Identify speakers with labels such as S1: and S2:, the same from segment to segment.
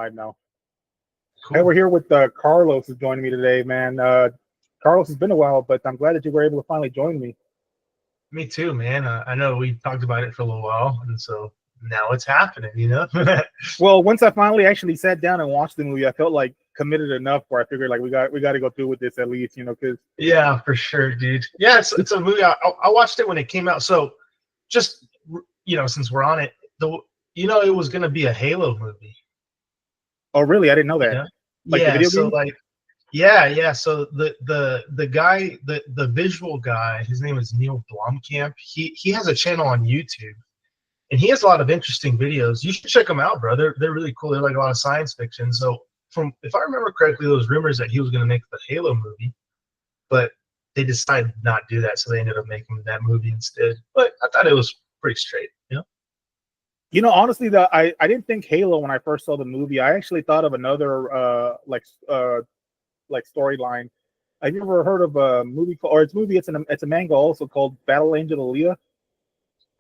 S1: right now. Hey,
S2: Cool.
S1: we're here with Carlos who's joining me today, man. Carlos, it's been a while, but I'm glad that you were able to finally join me.
S2: Me too, man. I know we talked about it for a little while, and so now it's happening,
S1: Well, once I finally actually sat down and watched the movie, I felt like committed enough where I figured like we got to go through with this at least, because
S2: Yeah, for sure, dude. Yeah, it's a movie. I watched it when it came out. So just since we're on it, it was gonna be a Halo movie.
S1: oh really? I didn't know that.
S2: Yeah.
S1: Like the
S2: Yeah.
S1: video
S2: So
S1: game?
S2: like, yeah. So the guy, the visual guy, his name is Neil Blomkamp. He has a channel on YouTube. And he has a lot of interesting videos. You should check them out, bro. They're really cool. They're like a lot of science fiction. So if I remember correctly, there was rumors that he was going to make the Halo movie, but they decided to not do that, so they ended up making that movie instead. But I thought it was pretty straight.
S1: Honestly, I didn't think Halo when I first saw the movie. I actually thought of another like storyline. Have you ever heard of a movie called, or it's a manga also called Battle Angel Alita?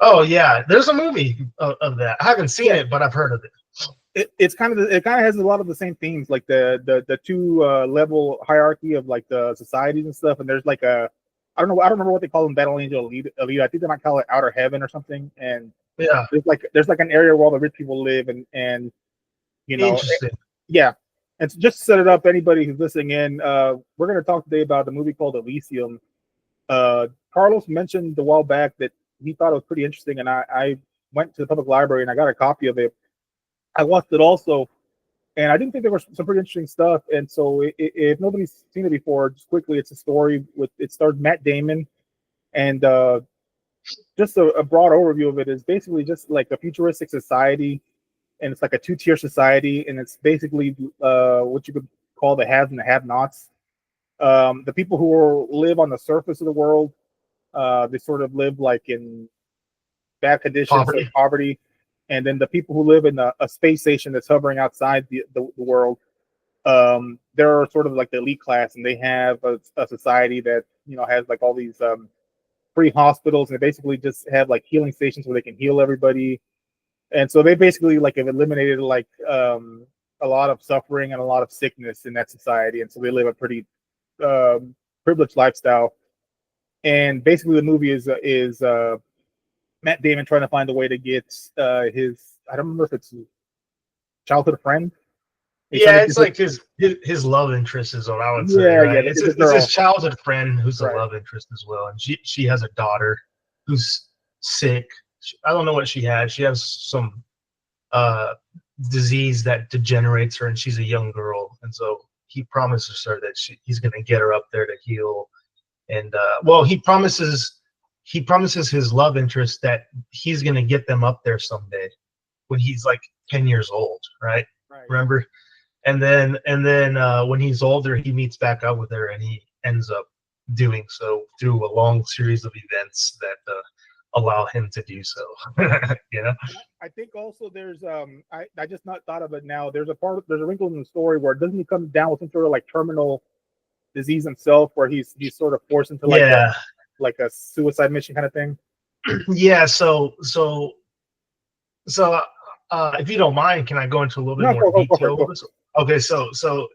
S2: Oh yeah, there's a movie of that. I haven't seen it, but I've heard of it.
S1: It kind of has a lot of the same themes, like the two level hierarchy of like the societies and stuff. And there's like I don't remember what they call them, Battle Angel Elite. I think they might call it Outer Heaven or something. And
S2: Yeah,
S1: there's like an area where all the rich people live, and
S2: interesting.
S1: yeah. And so just to set it up, anybody who's listening in, we're going to talk today about the movie called Elysium. Carlos mentioned a while back that he thought it was pretty interesting, and I went to the public library and I got a copy of it. I watched it also, and I didn't think there was some pretty interesting stuff. And so, if nobody's seen it before, just quickly, it's a story it stars Matt Damon, and just a broad overview of it is basically just like a futuristic society, and it's like a two-tier society, and it's basically what you could call the haves and the have-nots. The people who live on the surface of the world, they sort of live like in bad conditions,
S2: Poverty.
S1: like poverty. And then the people who live in a space station that's hovering outside the world, they're sort of like the elite class, and they have a society that has like all these free hospitals, and they basically just have like healing stations where they can heal everybody. And so they basically like have eliminated like a lot of suffering and a lot of sickness in that society, and so they live a pretty privileged lifestyle. And basically, the movie is Matt Damon trying to find a way to get his, I don't remember if it's childhood friend.
S2: Yeah, it's like his love interest is what I would say, right? It's his childhood friend who's a love interest as well, and she has a daughter who's sick. I don't know what she has. She has some disease that degenerates her, and she's a young girl, and so he promises her that he's going to get her up there to heal. And well, he promises his love interest that he's going to get them up there someday when he's like 10 years old, right? Remember? And then when he's older, he meets back up with her, and he ends up doing so through a long series of events that allow him to do so.
S1: I think also there's I just not thought of it now. There's a wrinkle in the story where doesn't he come down with some sort of like terminal disease himself, where he's sort of forced into like a suicide mission kind of thing.
S2: Yeah. So if you don't mind, can I go into a little bit more detail? Okay. So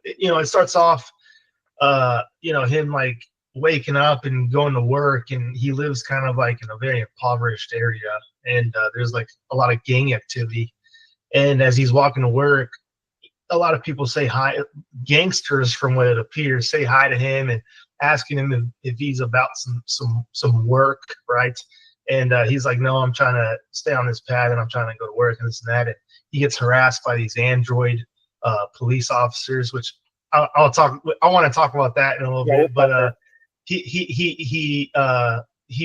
S2: it starts off, him like waking up and going to work, and he lives kind of like in a very impoverished area, and there's like a lot of gang activity. And as he's walking to work, a lot of people say hi, gangsters from what it appears, say hi to him and asking him if he's about some work, right? And he's like, no, I'm trying to stay on this path, and I'm trying to go to work and this and that. And he gets harassed by these android police officers, which I want to talk about that in a little bit. But he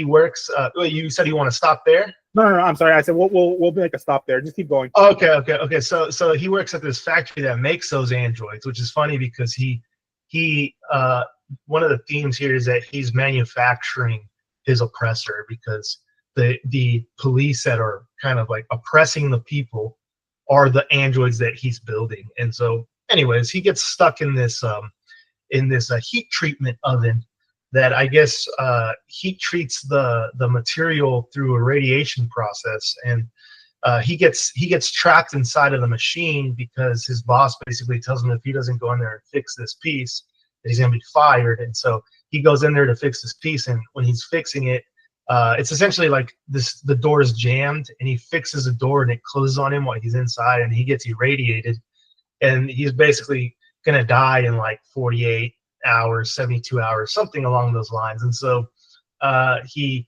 S2: works. You said you want to stop there?
S1: No, I'm sorry. I said we'll make a stop there. Just keep going.
S2: Okay. So he works at this factory that makes those androids, which is funny because he one of the themes here is that he's manufacturing his oppressor, because the police that are kind of like oppressing the people are the androids that he's building. And so, anyways, he gets stuck in this heat treatment oven that I guess heat treats the material through a radiation process, and he gets trapped inside of the machine because his boss basically tells him if he doesn't go in there and fix this piece, that he's going to be fired. And so he goes in there to fix this piece, and when he's fixing it, it's essentially like the door is jammed, and he fixes the door and it closes on him while he's inside, and he gets irradiated, and he's basically going to die in like 48 hours, 72 hours, something along those lines. And so he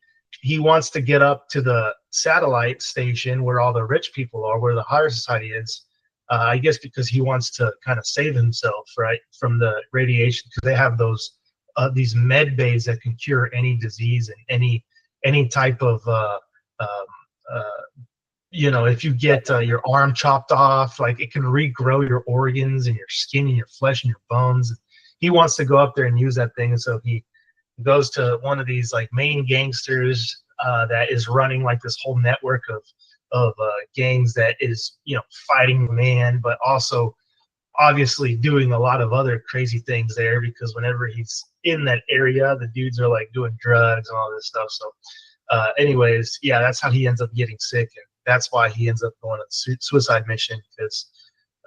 S2: wants to get up to the satellite station where all the rich people are, where the higher society is, I guess because he wants to kind of save himself, right, from the radiation, because they have these med bays that can cure any disease and any type of if you get your arm chopped off, like it can regrow your organs and your skin and your flesh and your bones. He wants to go up there and use that thing, and so he goes to one of these like main gangsters that is running like this whole network of gangs that is fighting the man, but also obviously doing a lot of other crazy things there, because whenever he's in that area, the dudes are like doing drugs and all this stuff. So anyways, yeah, that's how he ends up getting sick, and that's why he ends up going on a suicide mission, because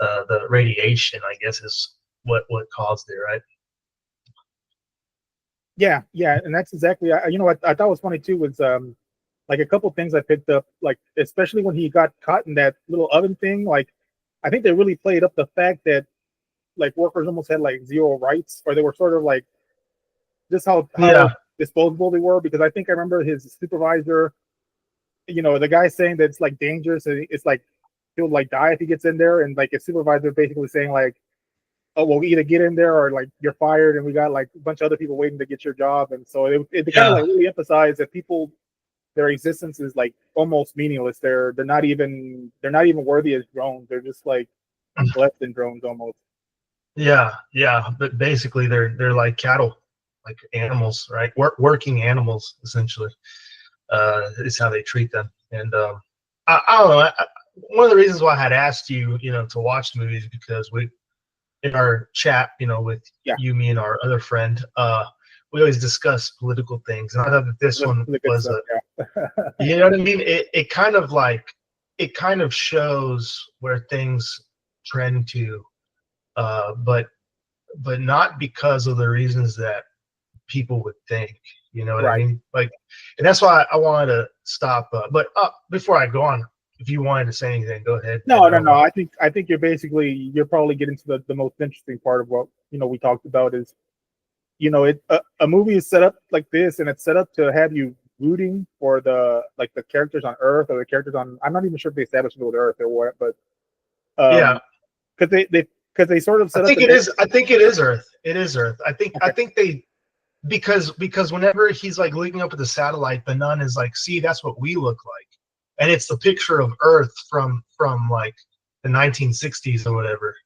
S2: the radiation, I guess, is what caused it, right?
S1: Yeah, and that's exactly. What I thought was funny too was like a couple things I picked up, like especially when he got caught in that little oven thing. Like I think they really played up the fact that like workers almost had like zero rights, or they were sort of like just how disposable they were. Because I think I remember his supervisor, the guy saying that it's like dangerous, and it's like he'll like die if he gets in there, and like his supervisor basically saying like, oh, well, either get in there or like you're fired, and we got like a bunch of other people waiting to get your job. And so it kind of like really emphasized that people, their existence is like almost meaningless. They're not even worthy as drones. They're just like less than drones almost.
S2: Yeah, but basically they're like cattle, like animals, right? Working animals essentially is how they treat them. And I don't know. One of the reasons why I had asked you, to watch the movies, because we, in our chat, with you, me, and our other friend, we always discuss political things, and I thought that this one was you know what I mean? It kind of shows where things trend to, but not because of the reasons that people would think. You know what I mean? Like, and that's why I wanted to stop. But before I go on, if you wanted to say anything, go ahead.
S1: No. I think you're probably getting to the most interesting part of what we talked about is, a movie is set up like this, and it's set up to have you rooting for the characters on Earth, or the characters on, I'm not even sure if they established it with Earth or what, but because they sort of set up.
S2: I think it is Earth. It is Earth. I think they. Because whenever he's like looking up at the satellite, the nun is like, see, that's what we look like. And it's the picture of Earth from like the 1960s or whatever.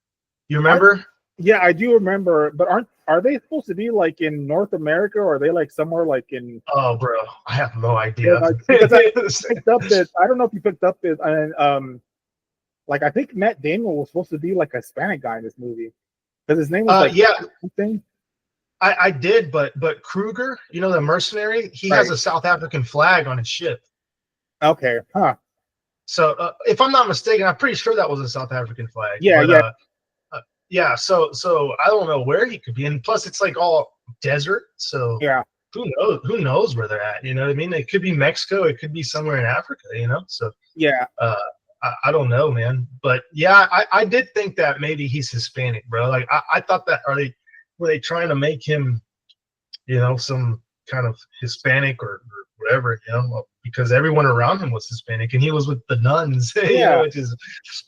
S2: You remember?
S1: Yeah, I do remember. But are they supposed to be like in North America, or are they like somewhere like in?
S2: Oh, bro, I have no idea.
S1: Because I picked up that, I don't know if you picked up this, and like I think Matt Damon was supposed to be like a Hispanic guy in this movie, because his name was something.
S2: I did, but Kruger, the mercenary, he has a South African flag on his ship.
S1: Okay, huh?
S2: So if I'm not mistaken, I'm pretty sure that was a South African flag. Yeah. So I don't know where he could be, and plus it's like all desert. So who knows where they're at? You know what I mean? It could be Mexico. It could be somewhere in Africa. So I don't know, man. But yeah, I did think that maybe he's Hispanic, bro. Like I thought that were they trying to make him, some kind of Hispanic or whatever, because everyone around him was Hispanic, and he was with the nuns, which is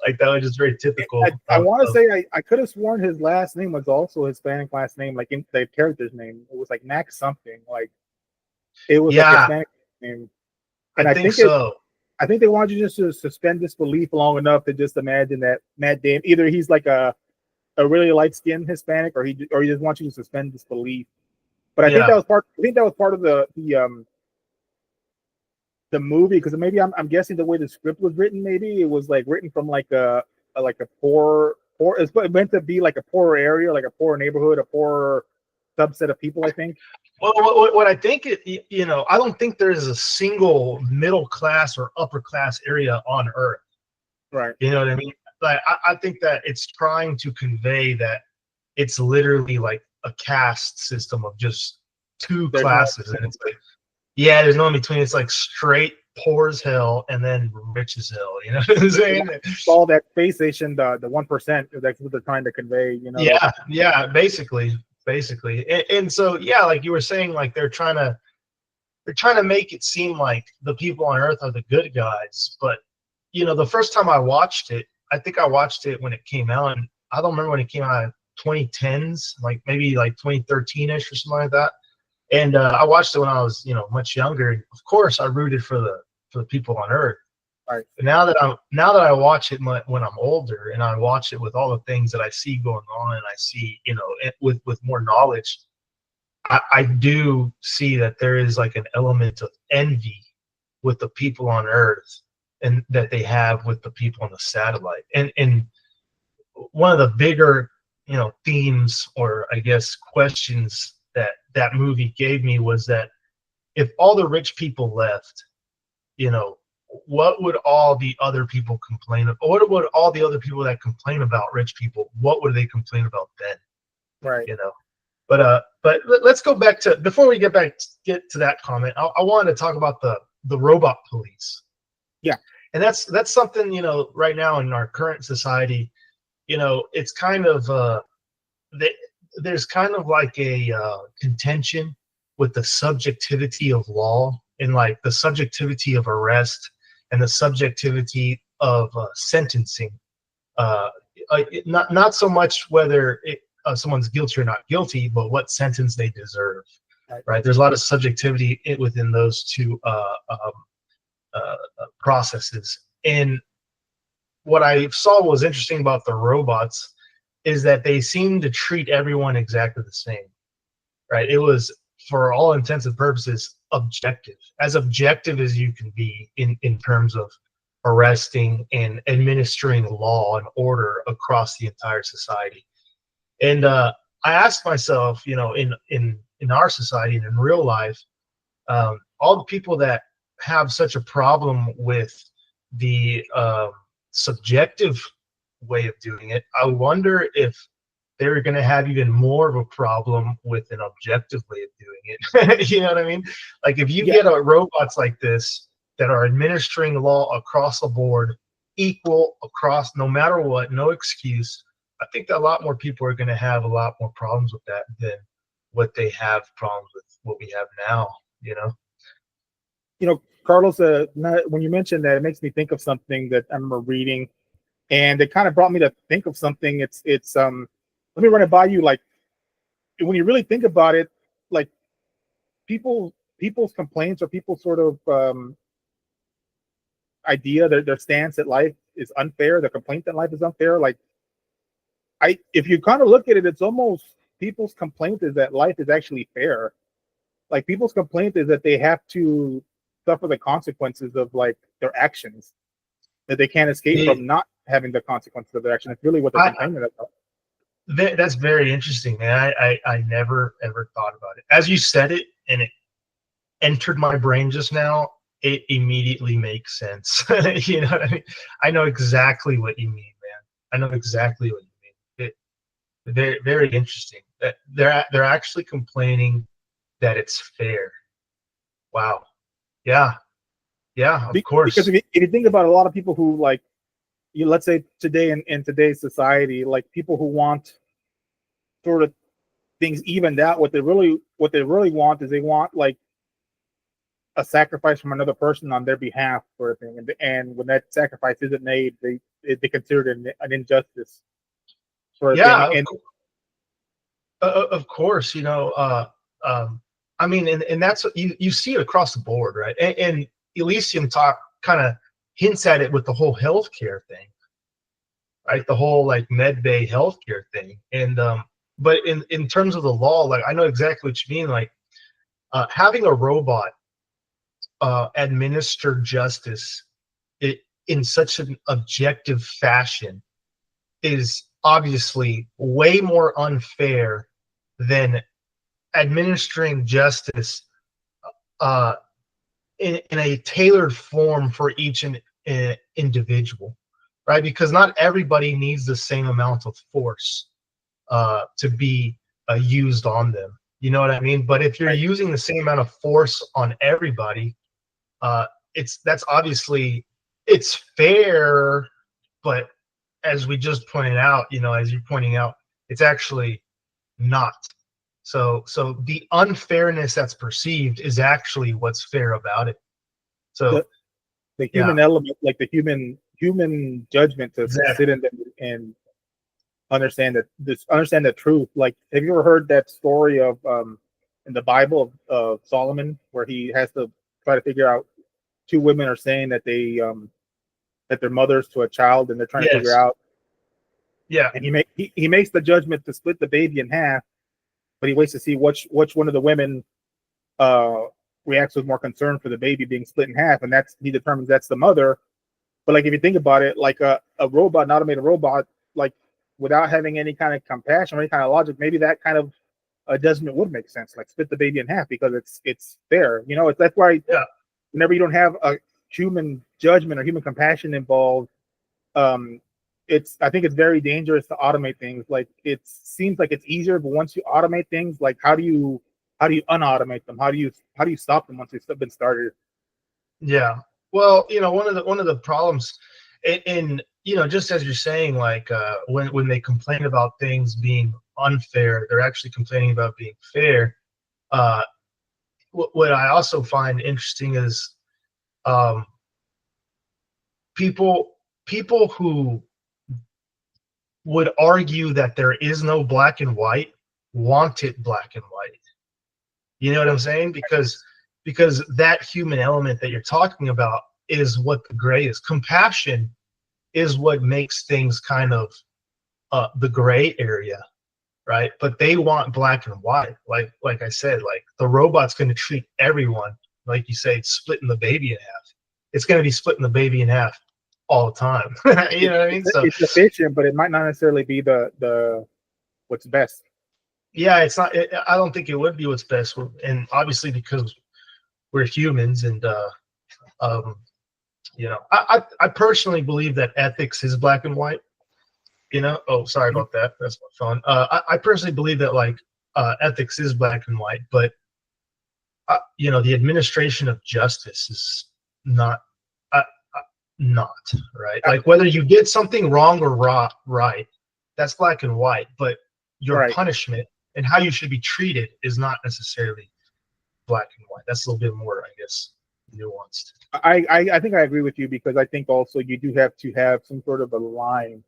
S2: like, that was just very typical.
S1: I want to say I could have sworn his last name was also a Hispanic last name, like in the character's name. It was like Max something, like it was like a Hispanic name. And I think so. I think they wanted you just to suspend disbelief long enough to just imagine that Matt Damon, either he's like a really light-skinned Hispanic, or he just wants you to suspend disbelief. But I think that was part. I think that was part of the movie, because maybe I'm guessing the way the script was written, maybe it was like written from like a poor. It's meant to be like a poorer area, like a poor neighborhood, a poor subset of people, I think.
S2: Well, what I think I don't think there is a single middle class or upper class area on Earth.
S1: Right.
S2: You know what I mean? Like I think that it's trying to convey that it's literally like a caste system of just two
S1: There's no
S2: classes, and it's like, yeah, there's no in between. It's like straight poor as hell and then rich as hell. You know what I'm saying?
S1: all that space station, the 1%. That's what they're trying to convey. You know.
S2: Yeah, yeah, basically, and so yeah, like you were saying, like they're trying to make it seem like the people on Earth are the good guys, but you know, the first time I watched it, I think I watched it when it came out, and I don't remember when it came out, 2010s, like maybe like 2013ish or something like that. And I watched it when I was, much younger. Of course, I rooted for the people on Earth.
S1: Right.
S2: But now that I watch it when I'm older, and I watch it with all the things that I see going on, and I see, with more knowledge, I do see that there is like an element of envy with the people on Earth, and that they have with the people on the satellite. And one of the bigger, themes, or I guess questions that movie gave me, was that if all the rich people left, what would all the other people complain about? What would all the other people that complain about rich people, what would they complain about then?
S1: Right.
S2: But let's go back to, before we get to that comment, I wanted to talk about the robot police.
S1: Yeah.
S2: And that's something, right now in our current society, it's kind of there's kind of like a contention with the subjectivity of law, and like the subjectivity of arrest, and the subjectivity of sentencing. Not so much whether someone's guilty or not guilty, but what sentence they deserve. Right? There's a lot of subjectivity within those two processes. And what I saw was interesting about the robots is that they seem to treat everyone exactly the same. Right? It was, for all intents and purposes, objective as you can be in terms of arresting and administering law and order across the entire society. And I asked myself, in our society and in real life, all the people that have such a problem with the subjective way of doing it, I wonder if they're going to have even more of a problem with an objective way of doing it. You know what I mean? Like if you get robots like this that are administering law across the board, equal across, no matter what, no excuse, I think that a lot more people are going to have a lot more problems with that than what they have problems with what we have now.
S1: Carlos, when you mentioned that, it makes me think of something that I remember reading, and it kind of brought me to think of something. It's let me run it by you. Like, when you really think about it, like people's complaints, or people's sort of idea, their stance that life is unfair, the complaint that life is unfair. Like, if you kind of look at it, it's almost, people's complaint is that life is actually fair. Like, people's complaint is that they have to suffer the consequences of like their actions, that they can't escape from not having the consequences of their action. It's really what they're complaining about.
S2: That's very interesting, man. I never ever thought about it. As you said it, and it entered my brain just now, it immediately makes sense. You know what I mean? I know exactly what you mean, man. I know exactly what you mean. Very, very interesting. That they're actually complaining that it's fair. Wow. Yeah. Yeah, of course.
S1: Because if you think about a lot of people who, like, let's say today in today's society, like people who want sort of things evened out, what they really want is, they want like a sacrifice from another person on their behalf, sort of thing. And when that sacrifice isn't made, they consider it an injustice. Sort of thing. And
S2: of course, I mean, and that's what you see it across the board, right? And Elysium kind of hints at it with the whole healthcare thing, right? The whole like med bay healthcare thing. And but in terms of the law, like I know exactly what you mean. Like having a robot administer justice in such an objective fashion is obviously way more unfair than administering justice in a tailored form for each individual, right? Because not everybody needs the same amount of force to be used on them. You know what I mean? But if you're
S1: Right.
S2: using the same amount of force on everybody, that's obviously it's fair, but as we just pointed out, as you're pointing out, it's actually not. So the unfairness that's perceived is actually what's fair about it. So
S1: The
S2: yeah,
S1: human element, like the human judgment to
S2: exactly.
S1: sit in and understand the truth. Like, have you ever heard that story of in the Bible of Solomon, where he has to try to figure out, two women are saying that that they're mothers to a child, and they're trying to figure
S2: Yes.
S1: out,
S2: Yeah.
S1: and he makes the judgment to split the baby in half, but he waits to see which one of the women uh reacts with more concern for the baby being split in half, and he determines that's the mother. But like, if you think about it, like a robot, an automated robot, like, without having any kind of compassion or any kind of logic, maybe that kind of judgment would make sense. Like, split the baby in half because it's fair. That's why
S2: Yeah.
S1: whenever you don't have a human judgment or human compassion involved, um, I think it's very dangerous to automate things. Like, it seems like it's easier, but once you automate things, like, how do you unautomate them? How do you stop them once they've been started?
S2: Yeah. Well, one of the problems in just as you're saying, like when they complain about things being unfair, they're actually complaining about being fair. Uh, what I also find interesting is um, people who would argue that there is no black and white want it black and white. You know what I'm saying? Because that human element that you're talking about is what the gray is. Compassion is what makes things kind of the gray area, right? But they want black and white. Like I said, like the robot's going to treat everyone like you say, splitting the baby in half. It's going to be splitting the baby in half all the time. You know what I mean? So
S1: It's efficient, but it might not necessarily be the what's best.
S2: yeah, it's not. I don't think it would be what's best, and obviously because we're humans, and um, I personally believe that ethics is black and white. Oh, sorry about that. That's my phone. I personally believe that like ethics is black and white, but the administration of justice is not not right. Like whether you did something wrong or right, that's black and white. But your
S1: Right.
S2: punishment and how you should be treated is not necessarily black and white. That's a little bit more, I guess, nuanced.
S1: I think I agree with you, because I think also you do have to have some sort of a line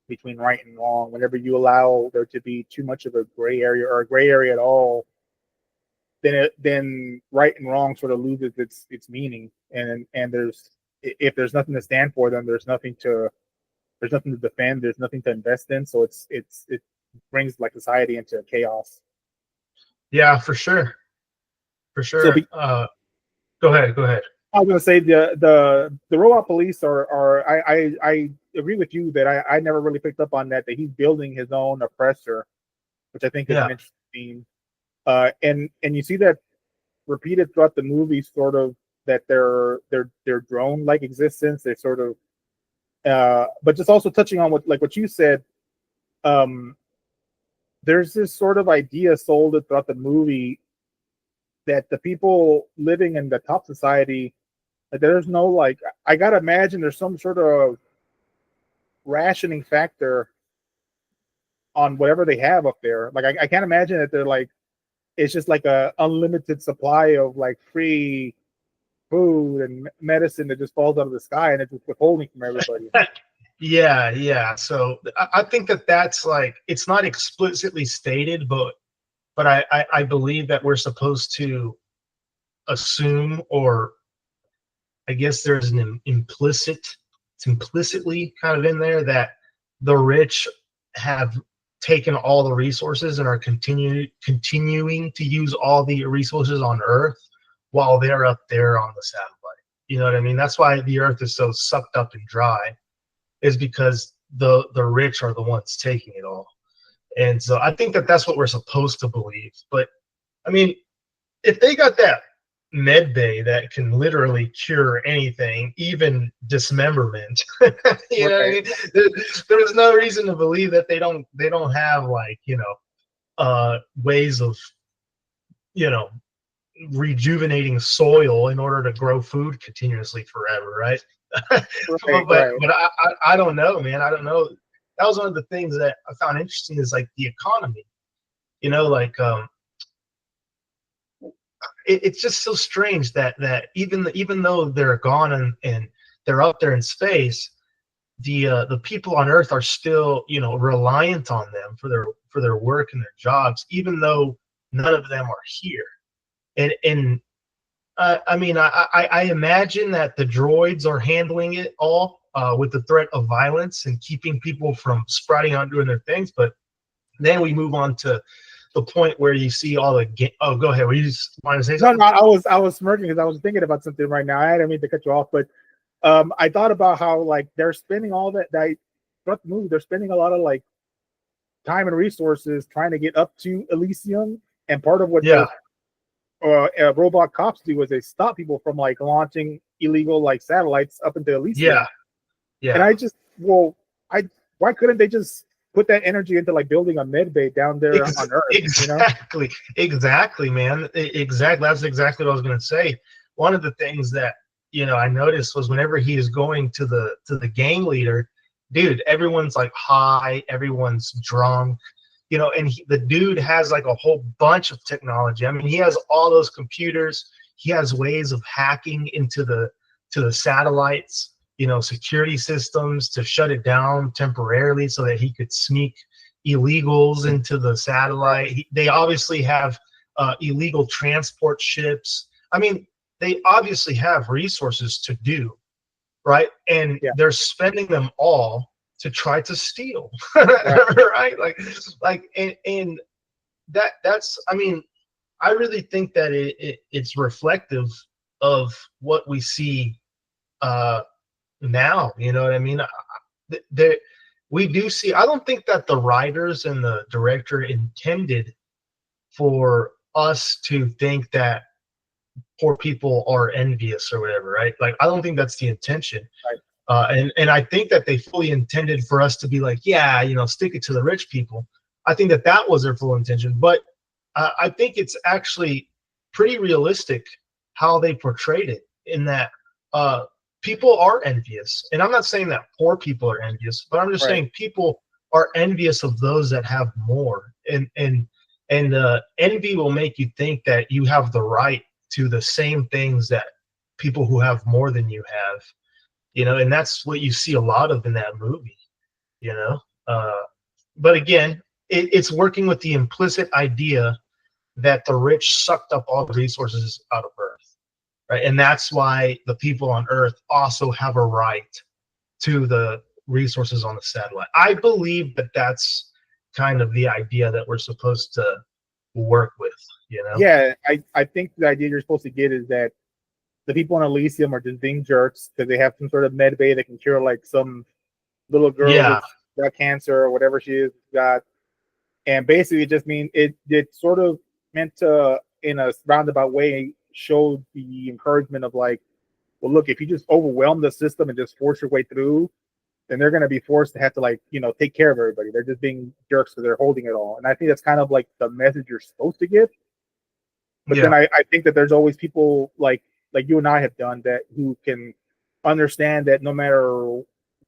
S1: between right and wrong. Whenever you allow there to be too much of a gray area, or a gray area at all, then right and wrong sort of loses its meaning. And if there's nothing to stand for, then there's nothing to defend. There's nothing to invest in. So it brings like society into chaos.
S2: Yeah, for sure. For
S1: So
S2: sure. Go ahead.
S1: I was gonna say the robot police I agree with you that I never really picked up on that he's building his own oppressor, which I think is an
S2: Yeah.
S1: interesting theme. And you see that repeated throughout the movie, sort of, that their drone like existence. They sort of but just also touching on what you said, um there's this sort of idea sold throughout the movie that the people living in the top society, like, there's no, like, I gotta imagine there's some sort of rationing factor on whatever they have up there. Like, I can't imagine that they're like, it's just like a unlimited supply of like free food and medicine that just falls out of the sky, and it's just withholding from everybody.
S2: Yeah. So I think that's like it's not explicitly stated, but I believe that we're supposed to assume, or I guess there's an it's implicitly kind of in there that the rich have taken all the resources and are continuing to use all the resources on Earth while they're up there on the satellite. You know what I mean? That's why the Earth is so sucked up and dry, is because the rich are the ones taking it all. And so I think that's what we're supposed to believe. But I mean, if they got that med bay that can literally cure anything, even dismemberment. You know what I mean? There's no reason to believe that they don't have, like, ways of, rejuvenating soil in order to grow food continuously forever, right? But I don't know, man. I don't know. That was one of the things that I found interesting, is like the economy. Like it's just so strange that even though they're gone and they're up there in space, the people on Earth are still, reliant on them for their work and their jobs, even though none of them are here. And I mean, I imagine that the droids are handling it all, with the threat of violence and keeping people from sprouting out doing their things. But then we move on to the point where you see all the oh, go ahead. Were you just want to say something?
S1: No, I was smirking because I was thinking about something right now. I didn't mean to cut you off, but I thought about how, like, they're spending all that throughout the movie. They're spending a lot of, like, time and resources trying to get up to Elysium, and part of what the robot cops do is they stop people from, like, launching illegal, like, satellites up into Elysium.
S2: Yeah.
S1: And I just, why couldn't they just put that energy into, like, building a med bay down there on Earth?
S2: Exactly, man. Exactly. That's exactly what I was going to say. One of the things that, I noticed was whenever he is going to the gang leader, dude, everyone's like high, everyone's drunk, and the dude has like a whole bunch of technology. I mean, he has all those computers. He has ways of hacking into the satellites, security systems to shut it down temporarily so that he could sneak illegals into the satellite. They obviously have illegal transport ships. I mean, they obviously have resources to do, right? And they're spending them all to try to steal, right? And that's, I mean, I really think that it's reflective of what we see now. You know what I mean? We do see. I don't think that the writers and the director intended for us to think that poor people are envious or whatever, right? Like, I don't think that's the intention. Right. And I think that they fully intended for us to be like, yeah, stick it to the rich people. I think that was their full intention. But I think it's actually pretty realistic how they portrayed it, in that people are envious. And I'm not saying that poor people are envious, but I'm just saying people are envious of those that have more. And envy will make you think that you have the right to the same things that people who have more than you have, and that's what you see a lot of in that movie, but again, it's working with the implicit idea that the rich sucked up all the resources out of Earth, right? And that's why the people on Earth also have a right to the resources on the satellite. I believe that that's kind of the idea that we're supposed to work with.
S1: Yeah, I think the idea you're supposed to get is that the people in Elysium are just being jerks because they have some sort of med bay that can cure, like, some little girl who's got cancer or whatever she is got, and basically it just means it sort of meant to, in a roundabout way, show the encouragement of, like, well, look, if you just overwhelm the system and just force your way through, then they're going to be forced to have to, like, take care of everybody. They're just being jerks because they're holding it all. And I think that's kind of like the message you're supposed to get. But then I think that there's always people like you and I have done that, who can understand that no matter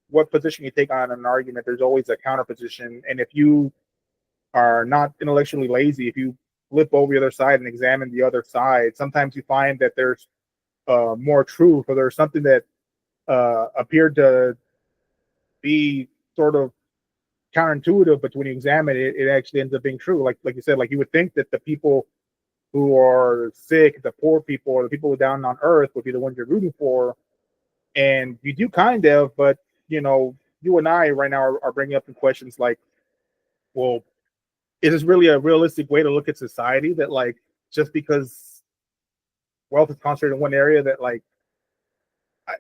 S1: what position you take on an argument, there's always a counter position. And if you are not intellectually lazy, if you flip over the other side and examine the other side, sometimes you find that there's more truth, or there's something that appeared to be sort of counterintuitive, but when you examine it, it actually ends up being true. Like you said, like, you would think that the people who are sick, the poor people, or the people down on Earth would be the ones you're rooting for, and you do kind of, but you and I right now are bringing up the questions like, well, is this really a realistic way to look at society, that, like, just because wealth is concentrated in one area, that, like,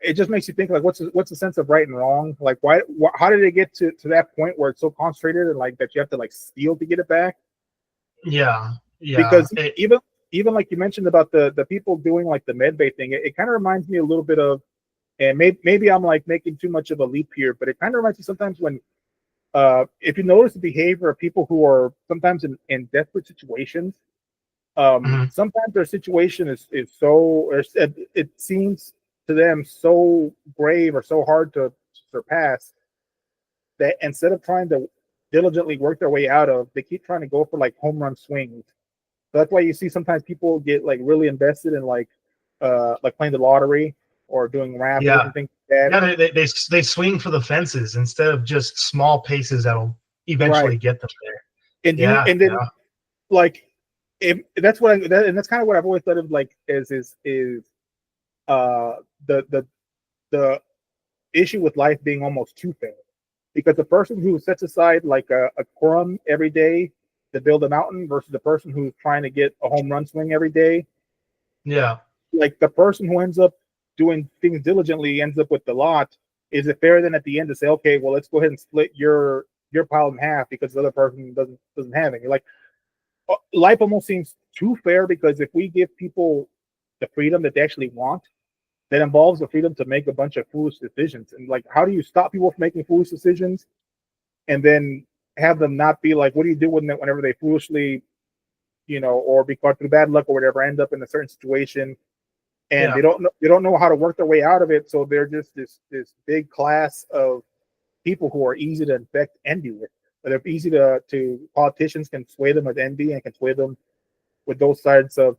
S1: it just makes you think, like, what's the sense of right and wrong? Like, how did it get to that point where it's so concentrated, and, like, that you have to, like, steal to get it back?
S2: Yeah.
S1: Because even like you mentioned about the people doing like the med bay thing, it kind of reminds me a little bit of, and maybe I'm like making too much of a leap here, but it kind of reminds me sometimes when if you notice the behavior of people who are sometimes in desperate situations,
S2: Mhm.
S1: sometimes their situation is so, it seems to them so grave or so hard to surpass that instead of trying to diligently work their way out of, they keep trying to go for like home run swings. So that's why you see sometimes people get like really invested in like playing the lottery or doing raffles
S2: Yeah,
S1: and things like that.
S2: yeah. They swing for the fences instead of just small paces that'll
S1: Right.
S2: eventually get them there.
S1: And you
S2: Yeah,
S1: and then
S2: yeah,
S1: like if that's what and that's kind of what I've always thought of like is uh the the the issue with life being almost too fair. Because the person who sets aside like a crumb every day to build a mountain versus the person who's trying to get a home run swing every day,
S2: yeah,
S1: like the person who ends up doing things diligently ends up with the lot. Is it fair then at the end to say, okay, well, let's go ahead and split your pile in half because the other person doesn't have any? Like life almost seems too fair because if we give people the freedom that they actually want, that involves the freedom to make a bunch of foolish decisions. And like, how do you stop people from making foolish decisions and then have them not be like, what do you do when whenever they foolishly, or because through bad luck or whatever, end up in a certain situation and
S2: yeah,
S1: they don't know how to work their way out of it. So they're just this big class of people who are easy to infect envy with. They're easy to politicians can sway them with envy and can sway them with those sides of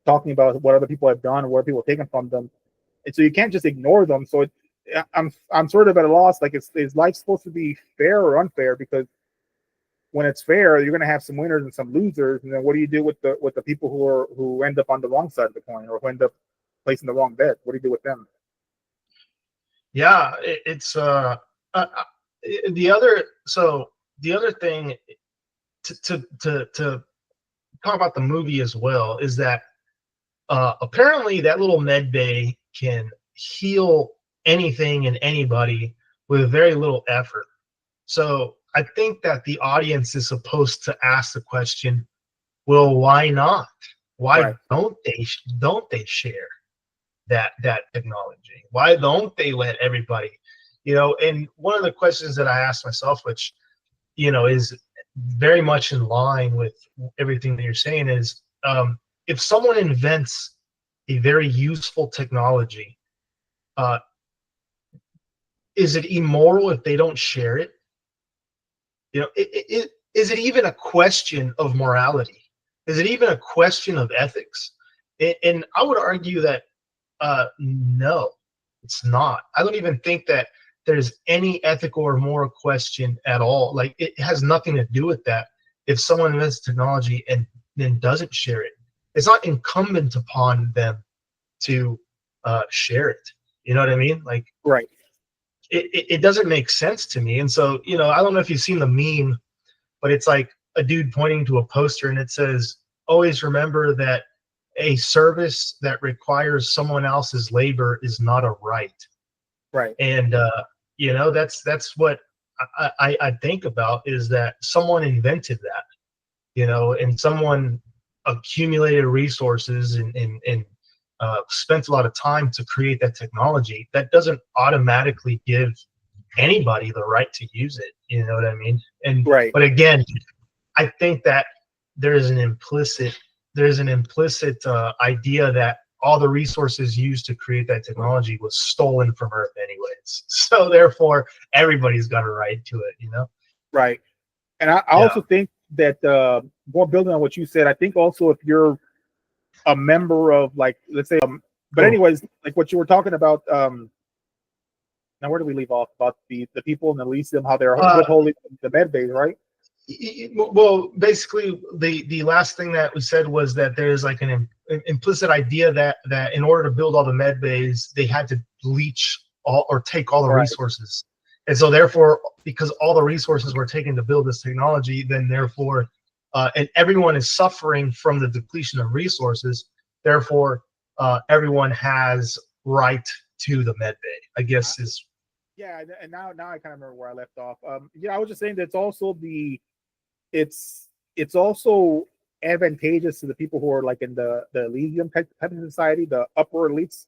S1: talking about what other people have done or what people have taken from them. And so you can't just ignore them. So I'm sort of at a loss. Like, is life supposed to be fair or unfair? Because when it's fair, you're going to have some winners and some losers. And then what do you do with the people who end up on the wrong side of the coin or who end up placing the wrong bet? What do you do with them?
S2: yeah. It's uh, uh, the other. So the other thing to talk about the movie as well is that apparently that little med bay can heal anything and anybody with very little effort. So I think that the audience is supposed to ask the question, well, why not? Why
S1: Right.
S2: don't they share that technology? Why don't they let everybody? And one of the questions that I asked myself, which is very much in line with everything that you're saying, is if someone invents a very useful technology, uh, is it immoral if they don't share it? Is it even a question of morality? Is it even a question of ethics? And I would argue that no, it's not. I don't even think that there's any ethical or moral question at all. Like, it has nothing to do with that. If someone invents technology and then doesn't share it, it's not incumbent upon them to share it. You know what I mean? Like,
S1: Right.
S2: it doesn't make sense to me. And so, I don't know if you've seen the meme, but it's like a dude pointing to a poster and it says, always remember that a service that requires someone else's labor is not a right.
S1: Right.
S2: And that's what I think about, is that someone invented that, and someone accumulated resources and spent a lot of time to create that technology. That doesn't automatically give anybody the right to use it. You know what I mean? And
S1: Right.
S2: but again, I think that there's an implicit idea that all the resources used to create that technology was stolen from Earth anyways. So therefore, everybody's got a right to it.
S1: Right. And I
S2: Yeah.
S1: also think that more building on what you said, I think also if you're a member of like, let's say, but
S2: Cool.
S1: anyways, like what you were talking about, now where do we leave off about the people in Elysium, how they're
S2: Uh,
S1: withholding the med base, right?
S2: well, basically, the last thing that was said was that there's like an implicit idea that in order to build all the med bays, they had to leech all or take all the
S1: Right.
S2: resources. And so therefore, because all the resources were taken to build this technology, then therefore, and everyone is suffering from the depletion of resources. Therefore, everyone has right to the med bay, I guess is.
S1: Yeah, and now I kind of remember where I left off. Yeah, I was just saying that it's also it's also advantageous to the people who are like in the Elysium type of society, the upper elites.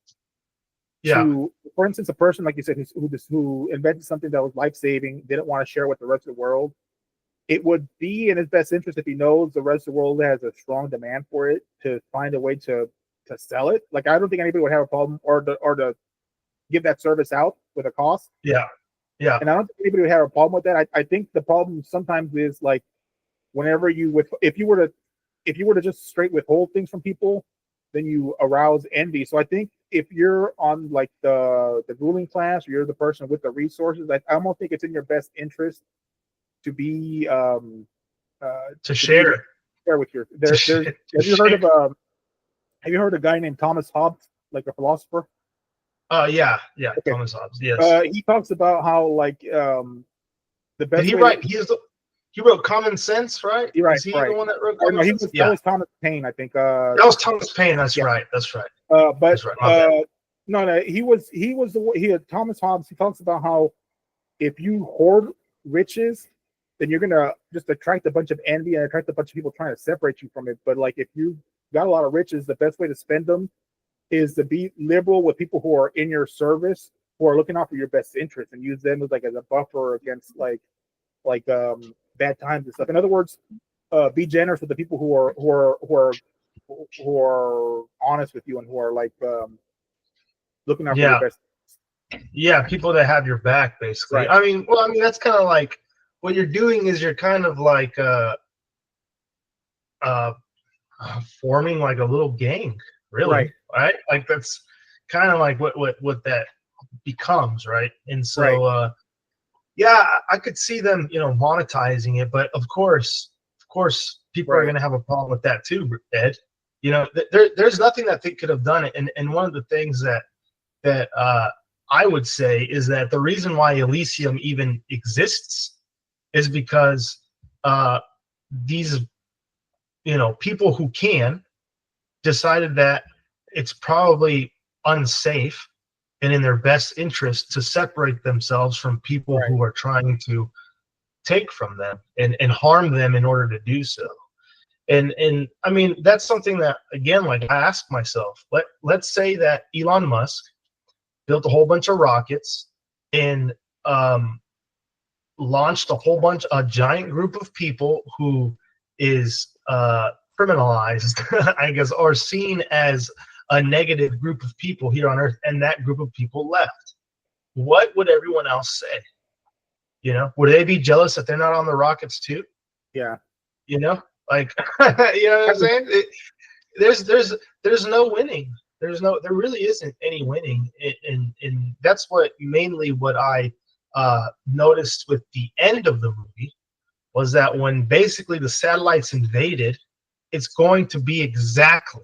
S2: Yeah.
S1: To, for instance, a person like you said who invented something that was life saving, didn't want to share with the rest of the world. It would be in his best interest if he knows the rest of the world has a strong demand for it to find a way to sell it. Like I don't think anybody would have a problem or to give that service out with a cost.
S2: Yeah. Yeah.
S1: And I don't think anybody would have a problem with that. I think the problem sometimes is like whenever if you were to just straight withhold things from people, then you arouse envy. So I think if you're on like the ruling class, or you're the person with the resources, I almost think it's in your best interest to be
S2: to share
S1: with your have you heard of a guy named Thomas Hobbes, like a philosopher?
S2: Yeah, okay. Thomas Hobbes, yes.
S1: He talks about how like the best
S2: did he write he wrote Common Sense, right?
S1: Right.
S2: Is he the one that wrote
S1: Common Sense? That was Thomas Paine, I think.
S2: That was Thomas Paine. That's right. That's right.
S1: But
S2: that's right.
S1: No, he was Thomas Hobbes. He talks about how if you hoard riches, then you're gonna just attract a bunch of envy and attract a bunch of people trying to separate you from it. But like if you got a lot of riches, the best way to spend them is to be liberal with people who are in your service, who are looking out for your best interest, and use them as a buffer against like bad times and stuff. In other words, be generous with the people who are honest with you and who are like looking out for your best.
S2: Yeah, people that have your back, basically. Right. I mean, that's kind of like what you're doing is you're kind of like forming like a little gang, really, right? Like that's kind of like what that becomes, right? And so, yeah, I could see them, monetizing it, but of course, people are going to have a problem with that too, Ed. There's nothing that they could have done it, and one of the things that I would say is that the reason why Elysium even exists is because these people who can decided that it's probably unsafe and in their best interest to separate themselves from people who are trying to take from them and harm them in order to do so. And I mean, that's something that, again, like I ask myself, let's say that Elon Musk built a whole bunch of rockets and launched a giant group of people who is criminalized, I guess, or seen as a negative group of people here on Earth, and that group of people left. What would everyone else say? Would they be jealous that they're not on the rockets too?
S1: Yeah.
S2: Like, you know what I'm saying? There's no winning. There really isn't any winning, and that's mainly what I noticed with the end of the movie was that when basically the satellites invaded, it's going to be exactly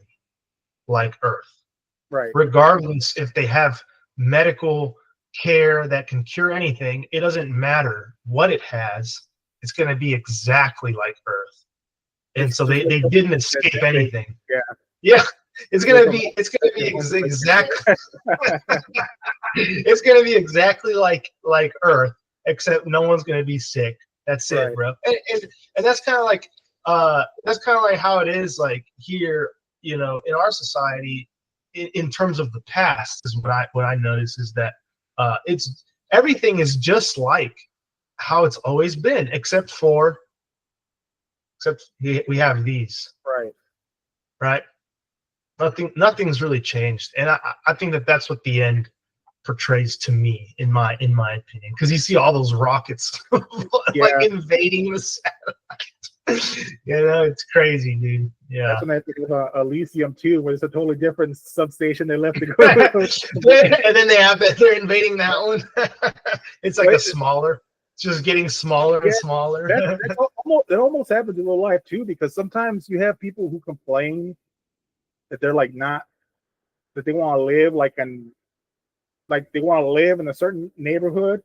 S2: like Earth,
S1: right?
S2: Regardless if they have medical care that can cure anything, it doesn't matter what it has. It's going to be exactly like Earth, and so they didn't escape anything. Yeah. It's gonna be exactly it's gonna be exactly like Earth, except no one's gonna be sick. That's it, bro. And that's kind of like how it is like here, in our society, in terms of the past, is what I notice is that everything is just like how it's always been, except we have these, right. Nothing's really changed, and I think that's what the end portrays to me, in my opinion, because you see all those rockets like invading the satellite. It's crazy, dude. Yeah,
S1: that's when I think of Elysium too, where it's a totally different substation they left to go.
S2: And then they're invading that one. It's like it's just getting smaller and smaller.
S1: That almost happens in real life too, because sometimes you have people who complain that they're like that they want to live they want to live in a certain neighborhood,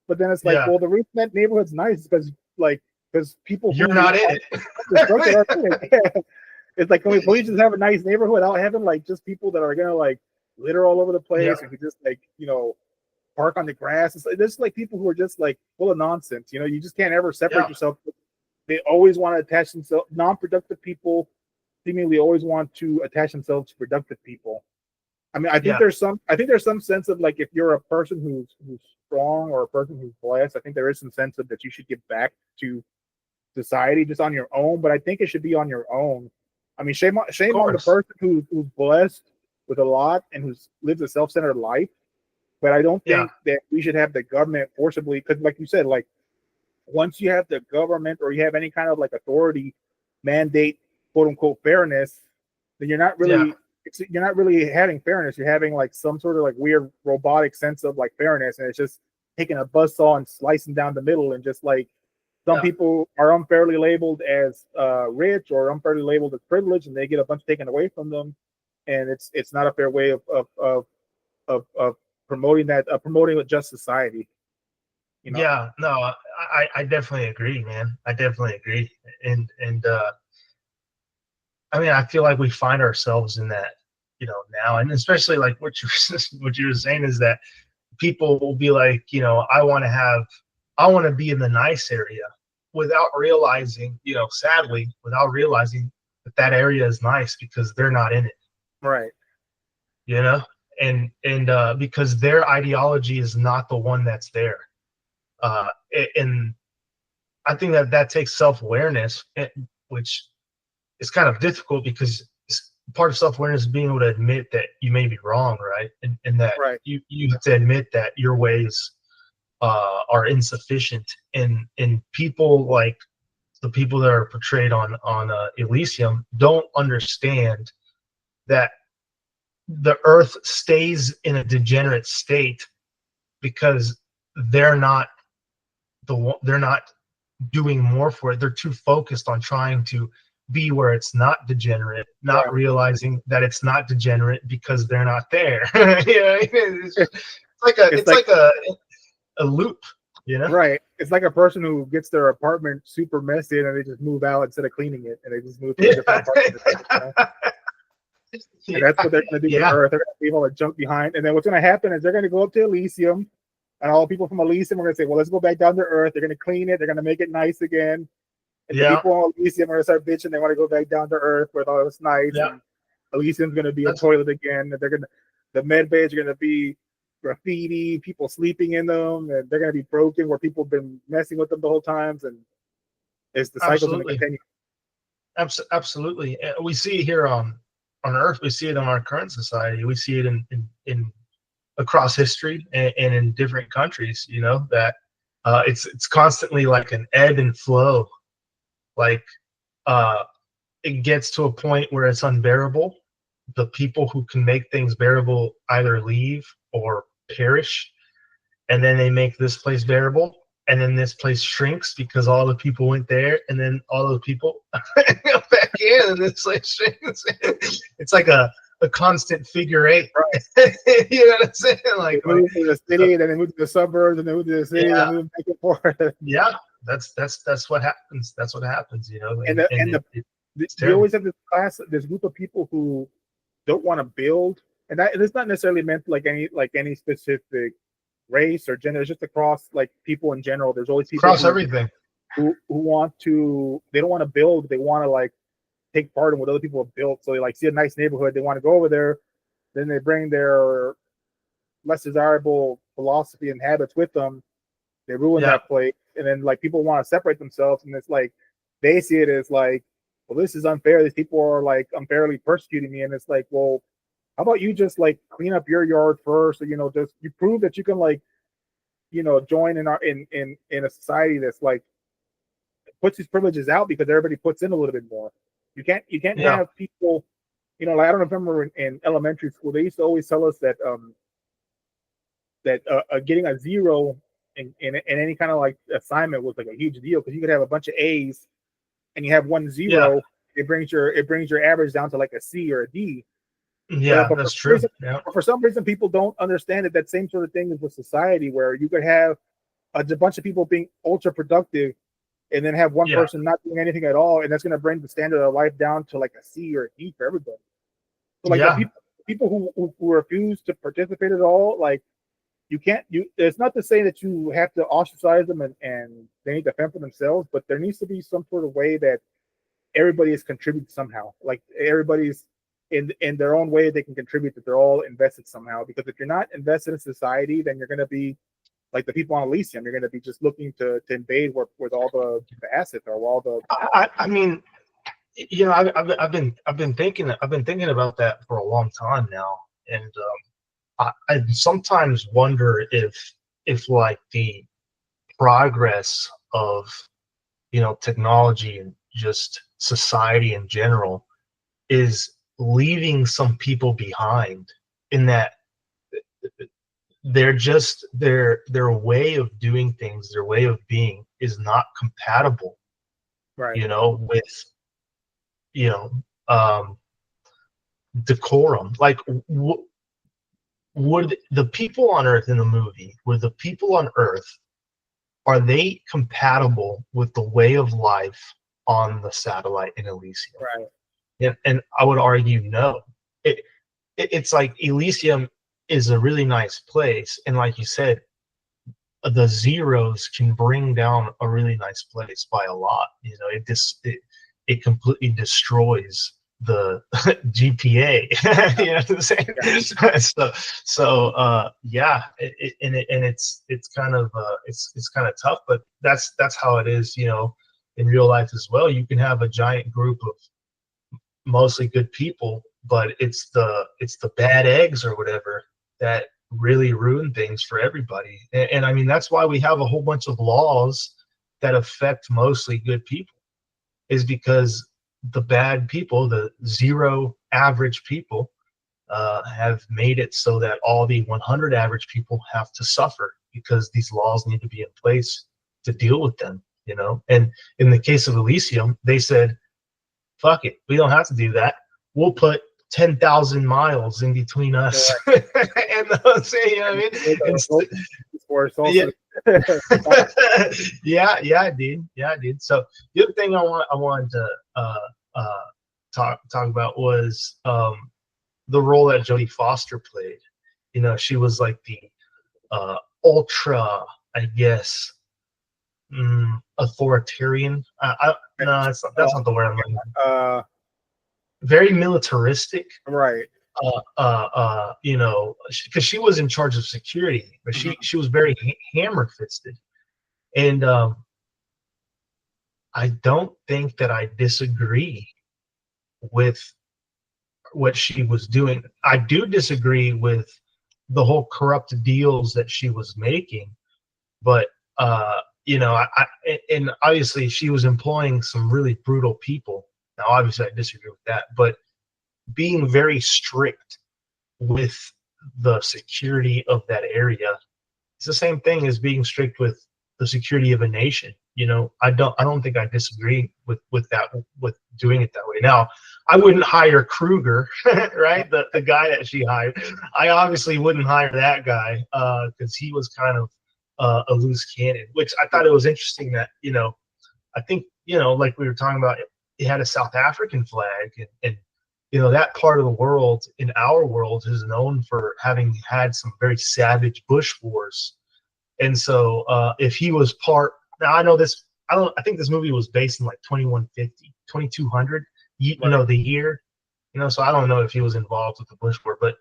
S1: but then it's like, well, the reason that neighborhood's nice is because people
S2: you're not in it.
S1: It's like, can we please just have a nice neighborhood without having just people that are gonna litter all over the place and just park on the grass? There's people who are just full of nonsense. You just can't ever separate yourself they always want to attach themselves. Non-productive people seemingly always want to attach themselves to productive people. I mean,
S2: Yeah.
S1: I think there's some sense of like if you're a person who's strong or a person who's blessed, I think there is some sense of that you should give back to society just on your own. But I think it should be on your own. I mean,
S2: Of
S1: shame on the
S2: course.
S1: person who's blessed with a lot and who's lives a self-centered life. But I don't
S2: Yeah.
S1: think that we should have the government forcibly, because like you said, like once you have the government or you have any kind of like authority mandate quote unquote fairness, then
S2: Yeah.
S1: you're not really having fairness. You're having like some sort of like weird robotic sense of like fairness, and it's just taking a buzzsaw and slicing down the middle, and just like some
S2: Yeah.
S1: people are unfairly labeled as rich or unfairly labeled as privileged, and they get a bunch taken away from them, and it's not a fair way of promoting that promoting a just society. You know,
S2: Yeah. No, I definitely agree, man. I definitely agree. And I mean, I feel like we find ourselves in that, now, and especially like what you what you were saying is that people will be like, I want to be in the nice area without realizing, sadly, without realizing that that area is nice because they're not in it,
S1: right?
S2: you know, and because their ideology is not the one that's there, and I think that that takes self-awareness, which is kind of difficult because part of self-awareness is being able to admit that you may be wrong, right? And that
S1: Right.
S2: you have to admit that your ways are insufficient. And people like the people that are portrayed on Elysium don't understand that the Earth stays in a degenerate state because they're not they're not doing more for it. They're too focused on trying to be where it's not degenerate, not
S1: Right.
S2: realizing that it's not degenerate because they're not there. It's like
S1: It's like
S2: a loop, you know?
S1: right. It's like a person who gets their apartment super messy and they just move out instead of cleaning it, and they just move to a different apartment. You know? And that's what they're going to do with
S2: Yeah.
S1: Earth. They're going to leave all the junk behind, and then what's going to happen is they're going to go up to Elysium, and all the people from Elysium are going to say, "Well, let's go back down to Earth." They're going to clean it. They're going to make it nice again. And the
S2: Yeah.
S1: people on Elysium are going to start bitching. They want to go back down to Earth where all it's nice.
S2: Yeah.
S1: And Elysium's going to be a
S2: That's
S1: toilet again. And the med bays are going to be graffiti, people sleeping in them, and they're going to be broken where people have been messing with them the whole times. And it's the cycle's going to
S2: absolutely.
S1: continue.
S2: Absolutely. We see it here on Earth. We see it in our current society. We see it in across history and in different countries. You know that it's constantly like an ebb and flow. Like it gets to a point where it's unbearable. The people who can make things bearable either leave or perish, and then they make this place bearable, and then this place shrinks because all the people went there, and then all the people go back in, and this place shrinks. It's like a constant figure eight.
S1: Right.
S2: You know what I'm saying? Like
S1: they move to the city, then they move to the suburbs, and they move to the city,
S2: yeah,
S1: then move back and forth.
S2: yeah. That's what happens. That's what happens. You know,
S1: You always have this group of people who don't want to build, and it's not necessarily meant like any specific race or gender. It's just across like people in general. There's always people
S2: across everything.
S1: who want to. They don't want to build. They want to like take part in what other people have built. So they like see a nice neighborhood. They want to go over there. Then they bring their less desirable philosophy and habits with them. They ruin that place, and then like people want to separate themselves, and it's like they see it as like, well, this is unfair. These people are like unfairly persecuting me, and it's like, well, how about you just like clean up your yard first, or just you prove that you can like, join in our in a society that's like puts these privileges out because everybody puts in a little bit more. You can't have people, like I don't remember in elementary school they used to always tell us that getting a zero in any kind of like assignment was like a huge deal because you could have a bunch of A's and you have 1 0.
S2: Yeah.
S1: It brings your average down to like a C or a D.
S2: Yeah, but that's true.
S1: For some reason, people don't understand that same sort of thing is with society, where you could have a bunch of people being ultra productive, and then have one person not doing anything at all, and that's going to bring the standard of life down to like a C or a D for everybody. So like the people who refuse to participate at all, like you can't you it's not to say that you have to ostracize them and they need to fend for themselves, but there needs to be some sort of way that everybody is contributing somehow. Like everybody's in their own way they can contribute, that they're all invested somehow. Because if you're not invested in society, then you're gonna be like the people on Elysium. You're gonna be just looking to invade where all the assets are, where all the
S2: I mean, you know, I've been thinking about that for a long time now, and I sometimes wonder if like the progress of, you know, technology and just society in general is leaving some people behind, in that they're just their way of doing things, their way of being is not compatible,
S1: right,
S2: you know, with, you know, decorum. Like, would the people on Earth in the movie, would the people on Earth, are they compatible with the way of life on the satellite in Elysium?
S1: right,
S2: And I would argue no. It's like Elysium is a really nice place, and like you said, the zeros can bring down a really nice place by a lot. You know, it completely destroys the GPA. You know what I'm saying?
S1: yeah,
S2: Yeah, and it's kind of it's kind of tough, but that's how it is. You know, in real life as well, you can have a giant group of mostly good people, but it's the bad eggs or whatever that really ruin things for everybody. And I mean, that's why we have a whole bunch of laws that affect mostly good people, is because the bad people, the zero average people, have made it so that all the 100 average people have to suffer, because these laws need to be in place to deal with them, you know. And in the case of Elysium, they said, fuck it, we don't have to do that. We'll put 10,000 miles in between us.
S1: yeah.
S2: And you know what I mean? Yeah, I did. So the other thing I wanted to talk about was the role that Jodie Foster played. You know, she was like the ultra, I guess, authoritarian. No, that's not the word I'm looking for. Very militaristic.
S1: Right.
S2: You know, because she was in charge of security, but she was very hammer fisted, and I don't think that I disagree with what she was doing. I do disagree with the whole corrupt deals that she was making, but you know, and obviously she was employing some really brutal people. Now, obviously, I disagree with that, but being very strict with the security of that area, it's the same thing as being strict with the security of a nation. You know, I don't think I disagree with that, with doing it that way. Now, I wouldn't hire Kruger, right? The guy that she hired. I obviously wouldn't hire that guy because he was kind of a loose cannon. Which I thought it was interesting that, you know, I think, you know, like we were talking about, it had a South African flag, and you know, that part of the world, in our world, is known for having had some very savage bush wars. And so if he was part, now I know this, I think this movie was based in like 2150, 2200, you know, the year, you know, so I don't know if he was involved with the bush war, but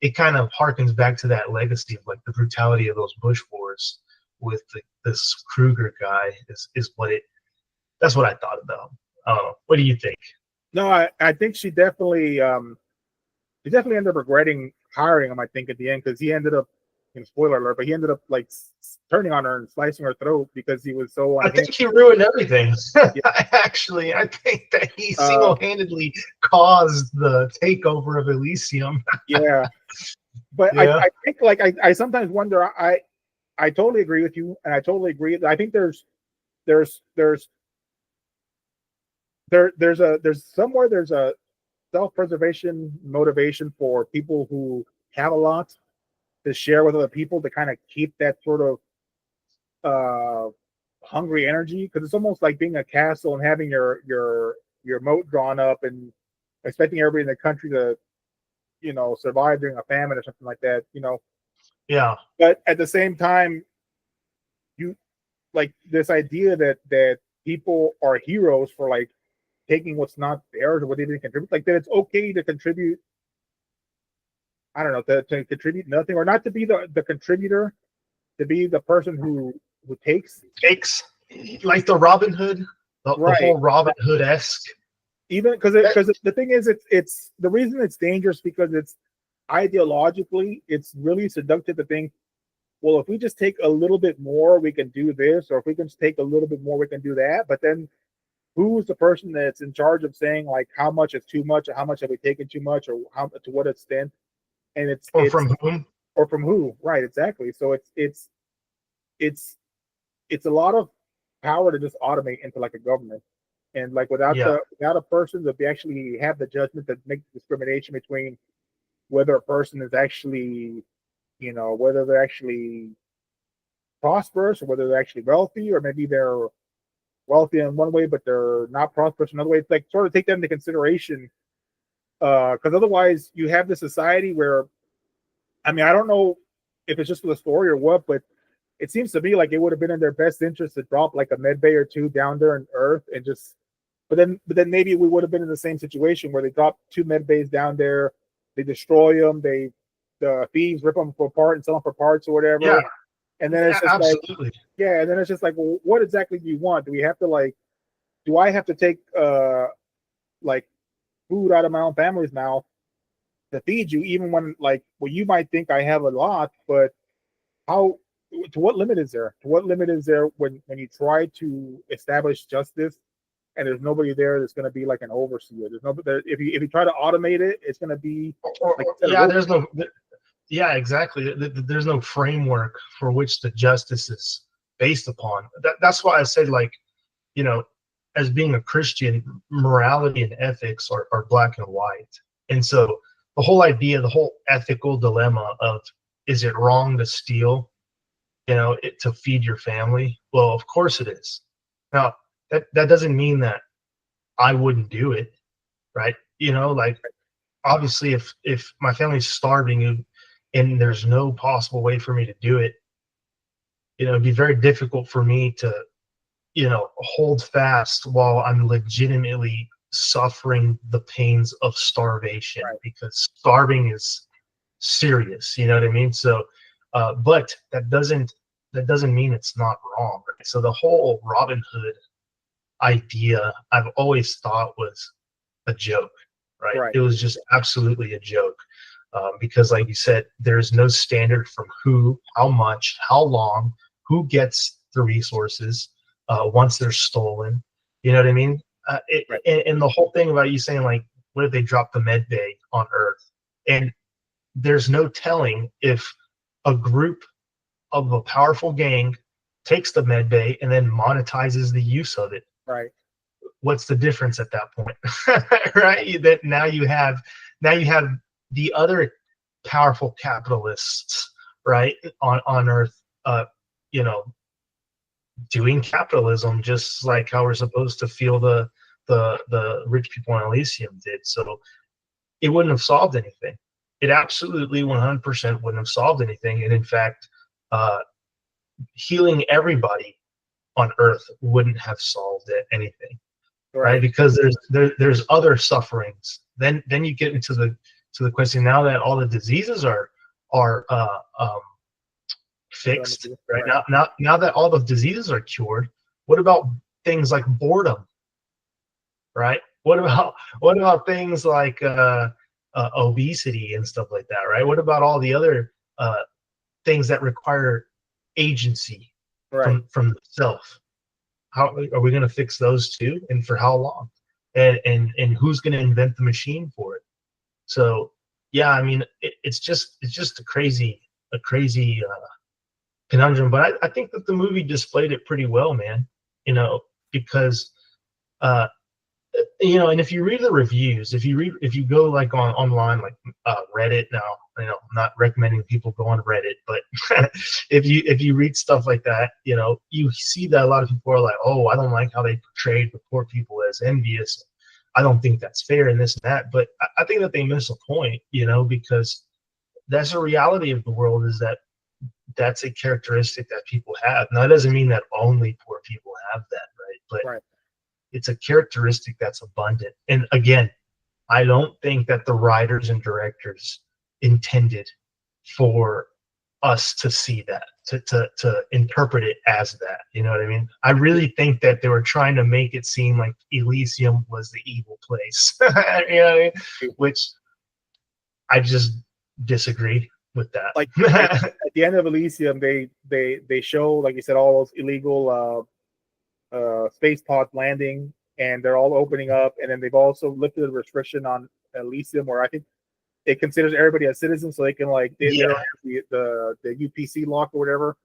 S2: it kind of harkens back to that legacy of like the brutality of those bush wars with this Kruger guy is what that's what I thought about. What do you think?
S1: No, I think she definitely ended up regretting hiring him, I think, at the end, because he ended up, spoiler alert, but he ended up like turning on her and slicing her throat because he was so
S2: I think he ruined everything. Actually, I think that he single-handedly caused the takeover of Elysium.
S1: Yeah. But yeah. I think, like, I sometimes wonder, I totally agree with you, and I totally agree. I think there's a self-preservation motivation for people who have a lot to share with other people, to kind of keep that sort of hungry energy, because it's almost like being a castle and having your moat drawn up and expecting everybody in the country to survive during a famine or something like that.
S2: Yeah.
S1: But at the same time, you like this idea that people are heroes for like taking what's not theirs or what they didn't contribute. Like that it's okay to contribute. I don't know, to contribute nothing or not to be the contributor, to be the person who takes
S2: Like the Robin Hood, the
S1: right.
S2: whole Robin Hood-esque.
S1: Even because the thing is, it's the reason it's dangerous because it's ideologically it's really seductive to think, well, if we just take a little bit more, we can do this, or if we can just take a little bit more, we can do that. But then who's the person that's in charge of saying like how much is too much, or how much have we taken too much, or how to what extent? And it's
S2: From whom?
S1: or from who? Right, exactly. So it's it's a lot of power to just automate into like a government. And like without a person that they actually have the judgment to make discrimination between whether a person is actually, whether they're actually prosperous or whether they're actually wealthy, or maybe they're wealthy in one way but they're not prosperous in another way. It's like sort of take that into consideration, because otherwise you have this society where, I mean, I don't know if it's just for the story or what, but it seems to me like it would have been in their best interest to drop like a med bay or two down there on Earth and just. But then maybe we would have been in the same situation where they drop two med bays down there, they destroy them, the thieves rip them apart and sell them for parts or whatever.
S2: Yeah.
S1: And then it's just
S2: absolutely.
S1: like, yeah, and then it's just like, well, what exactly do you want? Do we have to like, do I have to take like food out of my own family's mouth to feed you, even when like, well, you might think I have a lot, but how? To what limit is there? To what limit is there when you try to establish justice and there's nobody there that's going to be like an overseer? There's nobody. If you try to automate it, it's going to be like
S2: there's no. Yeah, exactly. There's no framework for which the justice is based upon. That's why I say, like, as being a Christian, morality and ethics are black and white. And so the whole idea, the whole ethical dilemma of, is it wrong to steal, to feed your family? Well, of course it is. Now, that doesn't mean that I wouldn't do it, right? Like, obviously if my family's starving and there's no possible way for me to do it, it'd be very difficult for me to, hold fast while I'm legitimately suffering the pains of starvation,
S1: right.
S2: Because starving is serious, you know what I mean? So, but that doesn't mean it's not wrong, right? So the whole Robin Hood idea I've always thought was a joke, right? It was just absolutely a joke, because like you said, there's no standard from who, how much, how long, who gets the resources once they're stolen. You know what I mean? And the whole thing about you saying, like, what if they drop the med bay on Earth? And there's no telling if a group of a powerful gang takes the med bay and then monetizes the use of it.
S1: Right.
S2: What's the difference at that point? Right? That now you have the other powerful capitalists, right, on Earth, doing capitalism just like how we're supposed to feel the rich people in Elysium did. So it wouldn't have solved anything. It absolutely 100% wouldn't have solved anything. And in fact, healing everybody on Earth wouldn't have solved anything, right? Because there's other sufferings. Then you get into the question, now that all the diseases are fixed, right? Now that all the diseases are cured, what about things like boredom, right? What about things like obesity and stuff like that, right? What about all the other things that require agency from the self? How are we going to fix those too, and for how long? And who's going to invent the machine for it? So yeah, I mean, it's just a crazy conundrum. But I think that the movie displayed it pretty well, man. Because and if you read the reviews, if you go like online, like Reddit now, I'm not recommending people go on Reddit, but if you read stuff like that, you see that a lot of people are like, oh, I don't like how they portrayed the poor people as envious. I don't think that's fair and this and that. But I think that they miss a point, because that's a reality of the world, is that that's a characteristic that people have. Now, that doesn't mean that only poor people have that, right? But
S1: Right.
S2: it's a characteristic that's abundant. And again, I don't think that the writers and directors intended for us to see that, to interpret it as that. You know what I mean? I really think that they were trying to make it seem like Elysium was the evil place. You know what I mean? Which I just disagree with that.
S1: Like at the end of Elysium, they show, like you said, all those illegal space pods landing, and they're all opening up, and then they've also lifted a restriction on Elysium, where I think it considers everybody as citizens, so they can they don't have the UPC lock or whatever.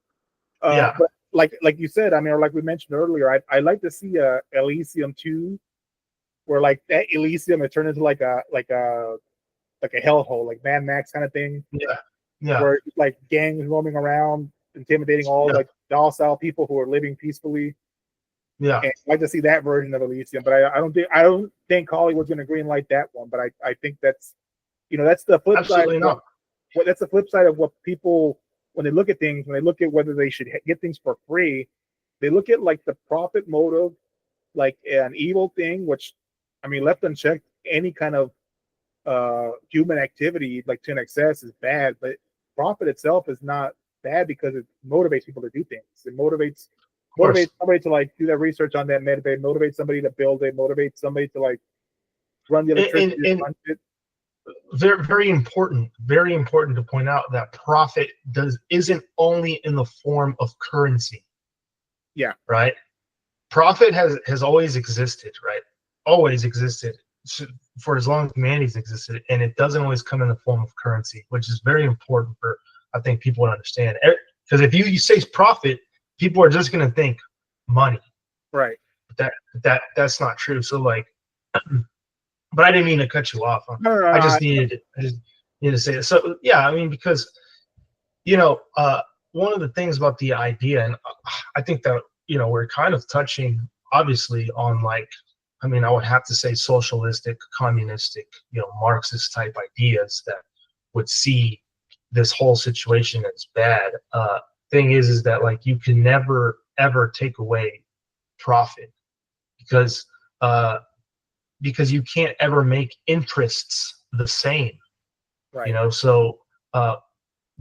S1: But like you said, I mean, or like we mentioned earlier, I like to see a Elysium 2, where like that Elysium it turned into like a hellhole, like Mad Max kind of thing.
S2: Yeah.
S1: Where like gangs roaming around, intimidating all like docile people who are living peacefully.
S2: Yeah.
S1: And I'd like to see that version of Elysium, but I don't think Hollywood's going to greenlight that one. But I think that's that's the flip side. That's the flip side of what people, when they look at things, when they look at whether they should get things for free, they look at like the profit motive, like an evil thing, which, I mean, left unchecked, any kind of human activity like to an excess is bad, but profit itself is not bad because it motivates people to do things. It motivates somebody to like do that research on that metadata, motivates somebody to build it, motivates somebody to like run the electricity.
S2: And very, very important to point out that profit isn't only in the form of currency.
S1: Yeah.
S2: Right. Profit has always existed, right? Always existed for as long as humanity's existed, and it doesn't always come in the form of currency, which is very important for, I think, people to understand. Because if you say profit, people are just going to think money,
S1: right?
S2: But that's not true. So like, but I didn't mean to cut you off.
S1: No,
S2: I just needed to say it. So yeah, I mean, because one of the things about the idea, and I think that we're kind of touching obviously on like, I mean, I would have to say socialistic, communistic, Marxist type ideas that would see this whole situation as bad. Thing is that like you can never ever take away profit because you can't ever make interests the same.
S1: Right.
S2: So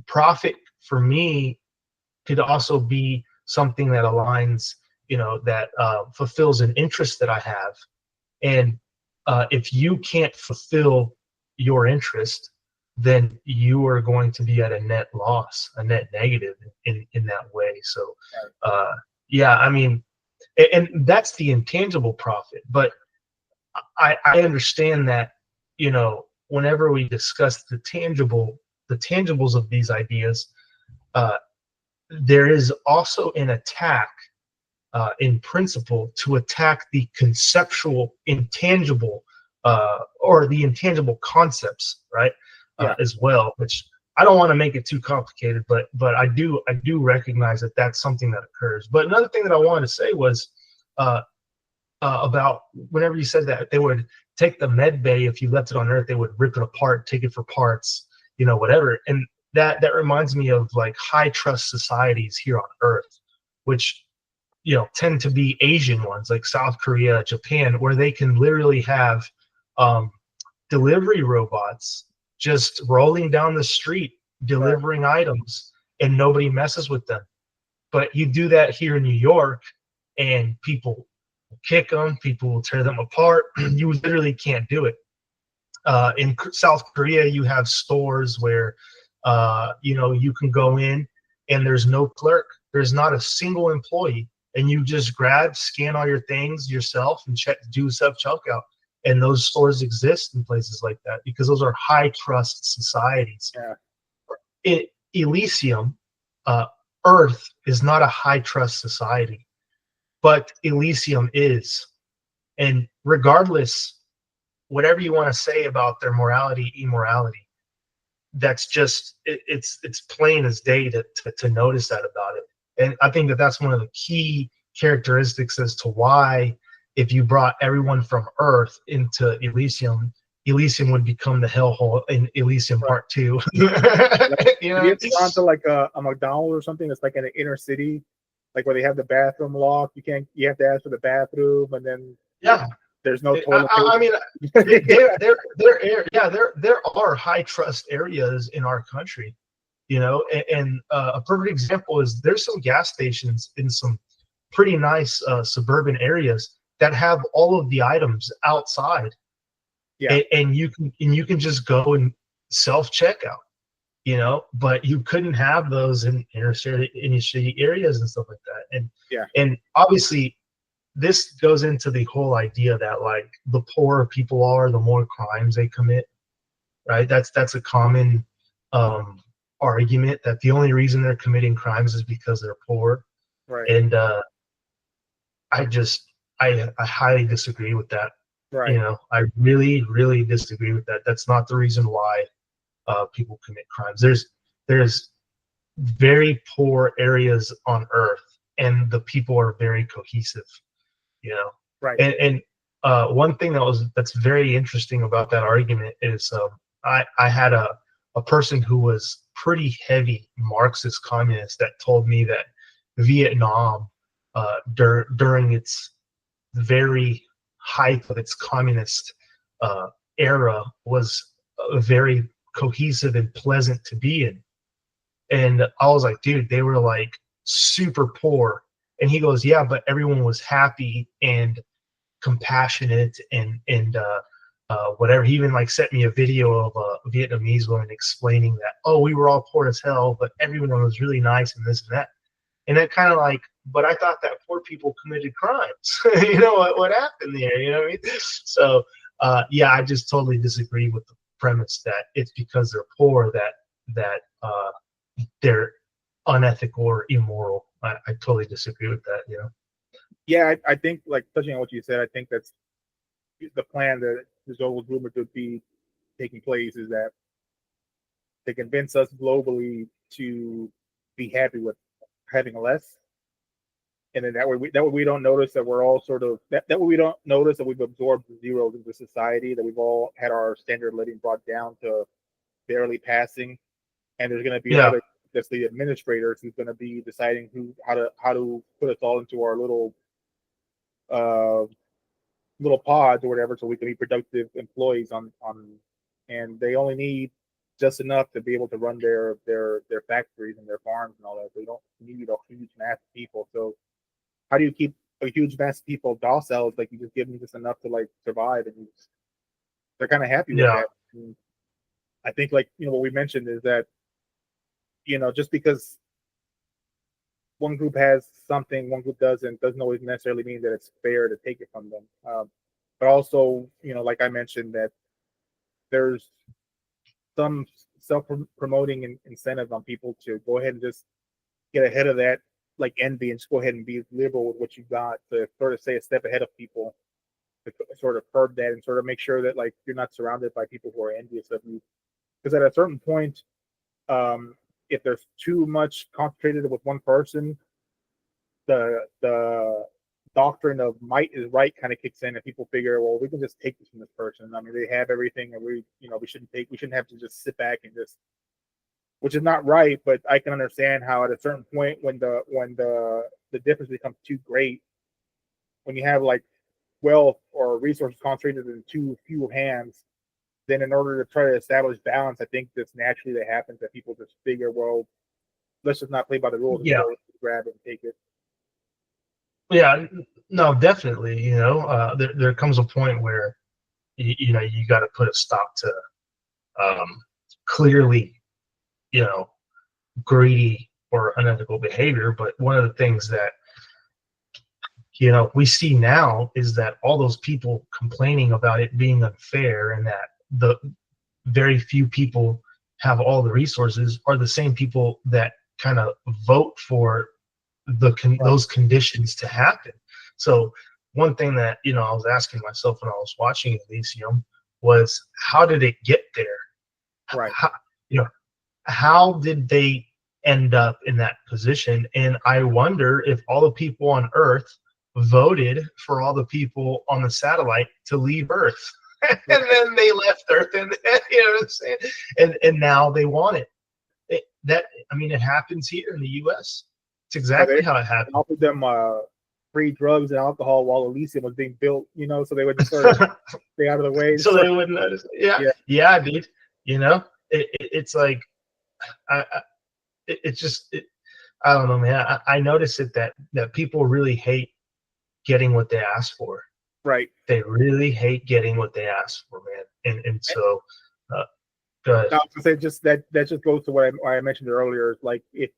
S2: profit for me could also be something that aligns, that fulfills an interest that I have. And if you can't fulfill your interest, then you are going to be at a net loss, a net negative in that way. So, yeah, I mean, and that's the intangible profit. But I understand that, whenever we discuss the tangibles of these ideas, there is also an attack in principle to attack the conceptual intangible or the intangible concepts, right? As well, which I don't want to make it too complicated, but I do recognize that that's something that occurs. But another thing that I wanted to say was about whenever you said that they would take the med bay, if you left it on Earth, they would rip it apart, take it for parts, whatever. And that reminds me of like high trust societies here on Earth, which tend to be Asian ones like South Korea, Japan, where they can literally have delivery robots just rolling down the street delivering items and nobody messes with them. But you do that here in New York and people will kick them, people will tear them apart. You literally can't do it. In South Korea, you have stores where you can go in and there's no clerk, there's not a single employee, and you just scan all your things yourself and do self-checkout. And those stores exist in places like that because those are high trust societies. In Elysium, Earth is not a high trust society, but Elysium is. And regardless, whatever you want to say about their morality, immorality, that's just it's plain as day to notice that about it. And I think that that's one of the key characteristics as to why, if you brought everyone from Earth into Elysium, Elysium would become the hellhole in Elysium
S1: Right.
S2: Part 2.
S1: Like,
S2: You
S1: have
S2: know?
S1: you ever gone to like a McDonald's or something that's like in the inner city, like where they have the bathroom locked? You have to ask for the bathroom, and then
S2: Yeah.
S1: there's no toilet
S2: I mean,
S1: paper.
S2: there are high trust areas in our country, you know, and a perfect example is there's some gas stations in some pretty nice suburban areas that have all of the items outside,
S1: Yeah,
S2: and you can just go and self checkout, you know, but you couldn't have those in inner city areas and stuff like that,
S1: yeah,
S2: and obviously this goes into the whole idea that like the poorer people are, the more crimes they commit, right? That's a common argument that the only reason they're committing crimes is because they're poor,
S1: right,
S2: and I just I highly disagree with that. You
S1: right,
S2: know, I really disagree with that. That's not the reason why people commit crimes. There's very poor areas on Earth, and the people are very cohesive. You know,
S1: right.
S2: and one thing that's very interesting about that argument is I had a person who was pretty heavy Marxist communist that told me that Vietnam during its very height of its communist uh, era was very cohesive and pleasant to be in. And I was like, dude, they were like super poor. And he goes, yeah, but everyone was happy and compassionate and whatever. He even like sent me a video of a Vietnamese woman explaining that, oh, we were all poor as hell, but everyone was really nice and this and that. And then kind of like, but I thought that poor people committed crimes. You know what happened there? You know what I mean? So yeah, I just totally disagree with the premise that it's because they're poor that they're unethical or immoral. I totally disagree with that. You know?
S1: Yeah, I think like touching on what you said, I think that's the plan that is always rumored to be taking place is that they convince us globally to be happy with having less, and then that way we don't notice that we're all sort of that way we don't notice that we've absorbed the zeros into society, that we've all had our standard of living brought down to barely passing, and there's going to be
S2: Yeah.
S1: another that's the administrators who's going to be deciding how to put us all into our uh little pods or whatever, so we can be productive employees on, and they only need just enough to be able to run their factories and their farms and all that. They don't need a huge mass of people. So how do you keep a huge mass of people docile? It's like you just give them just enough to like survive, and they're kind of happy with
S2: Yeah.
S1: that. And I think like what we mentioned is that just because one group has something, one group doesn't always necessarily mean that it's fair to take it from them. But also, like I mentioned, that there's some self-promoting incentive on people to go ahead and just get ahead of that, like envy, and just go ahead and be liberal with what you got, to sort of stay a step ahead of people, to sort of curb that and sort of make sure that like you're not surrounded by people who are envious of you. Because at a certain point, if there's too much concentrated with one person, the doctrine of might is right kind of kicks in, and people figure, well, we can just take this from this person. I mean, they have everything, and we shouldn't have to just sit back and just, which is not right. But I can understand how at a certain point, when the difference becomes too great, when you have like wealth or resources concentrated in too few hands, then in order to try to establish balance, I think this naturally that happens, that people just figure, well, let's just not play by the rules and
S2: Yeah.
S1: go grab it and take it.
S2: Yeah. No, definitely. You know, there comes a point where you know you got to put a stop to clearly, you know, greedy or unethical behavior. But one of the things that we see now is that all those people complaining about it being unfair and that the very few people have all the resources are the same people that kind of vote for those conditions to happen. So one thing that I was asking myself when I was watching Elysium was, how did it get there?
S1: Right.
S2: How did they end up in that position? And I wonder if all the people on Earth voted for all the people on the satellite to leave Earth. and then they left Earth, and you know what I'm saying? And now they want it. It happens here in the U.S. It's exactly how it happened.
S1: Offered them free drugs and alcohol while Elysium was being built, so they would just sort of stay out of the way.
S2: So they wouldn't notice. Yeah, dude. It's like, I don't know, man. I notice it that people really hate getting what they ask for.
S1: Right.
S2: They really hate getting what they ask for, man. And so, go ahead.
S1: I was gonna say just that just goes to what I mentioned earlier. Like if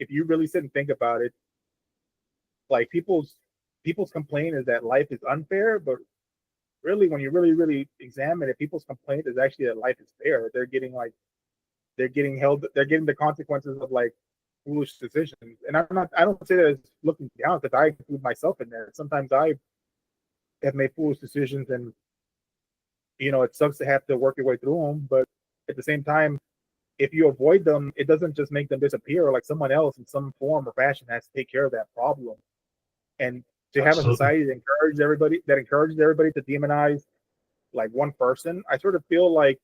S1: you really sit and think about it, like people's complaint is that life is unfair, but really when you really examine it, people's complaint is actually that life is fair. They're getting the consequences of like foolish decisions. And I don't say that as looking down, because I include myself in there. Sometimes I have made foolish decisions, and it sucks to have to work your way through them, but at the same time, if you avoid them, it doesn't just make them disappear. Like someone else in some form or fashion has to take care of that problem. And to have a society that encourages everybody to demonize like one person, I sort of feel like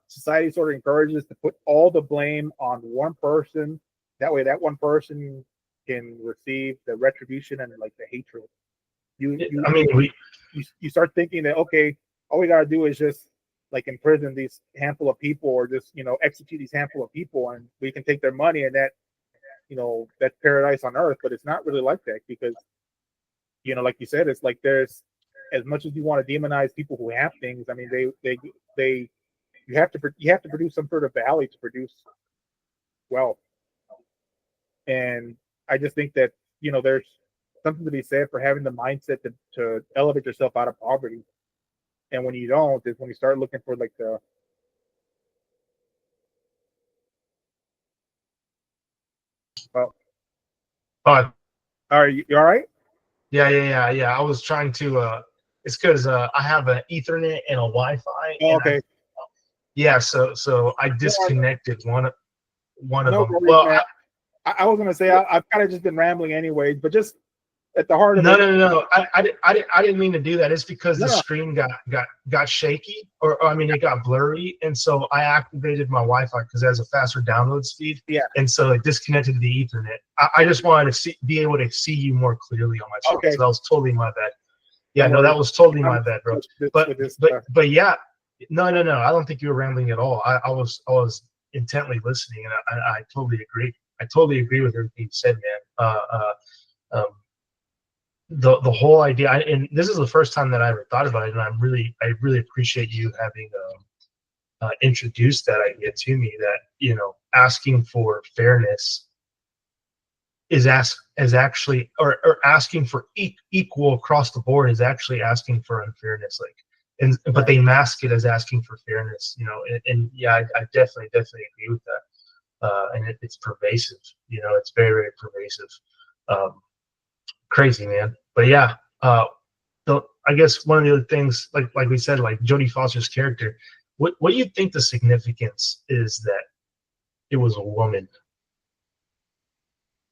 S1: society sort of encourages to put all the blame on one person. That way, that one person can receive the retribution and like the hatred. You start thinking that, okay, all we gotta do is just like imprison these handful of people, or just execute these handful of people, and we can take their money, and that that's paradise on earth. But it's not really like that, because like you said, it's like there's, as much as you want to demonize people who have things, I mean you have to produce some sort of value to produce wealth. And I just think that there's something to be said for having the mindset to elevate yourself out of poverty. And when you don't, is when you start looking for like the are you all right?
S2: Yeah. I was trying to. It's because I have an Ethernet and a Wi-Fi.
S1: Oh, okay.
S2: So I disconnected one of them.
S1: Worries, well, I was gonna say I've kind of just been rambling anyways, but just at the heart of it.
S2: No. I didn't mean to do that. It's because the screen got shaky, or it got blurry, and so I activated my Wi-Fi because it has a faster download speed.
S1: Yeah.
S2: And so it disconnected the Ethernet. I just wanted to be able to see you more clearly on my phone. Okay. So that was totally my bad. Yeah, no, that was totally my bad, bro. But yeah, no. I don't think you were rambling at all. I was intently listening, and I totally agree. I totally agree with everything you said, man. The whole idea, and this is the first time that I ever thought about it, and I really appreciate you having introduced that idea to me, that asking for fairness is actually or asking for equal across the board is actually asking for unfairness, but they mask it as asking for fairness, and yeah, I definitely agree with that, and it's pervasive, it's very, very pervasive. Crazy, man. But yeah, I guess one of the other things, like we said, like Jodie Foster's character, what do you think the significance is that it was a woman?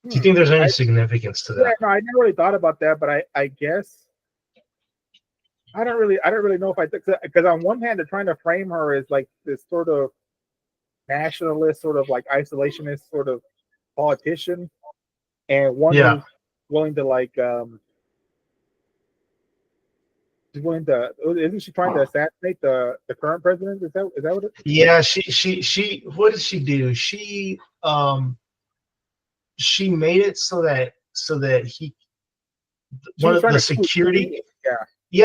S2: Do you think there's any significance to that?
S1: Yeah, no, I never really thought about that, but I guess I don't really know if I think, because on one hand they're trying to frame her as like this sort of nationalist, sort of like isolationist sort of politician, and one who's willing to like isn't she trying to assassinate the current president? Is that what it is?
S2: Yeah, she what did she do? She made it so that he, one of the security,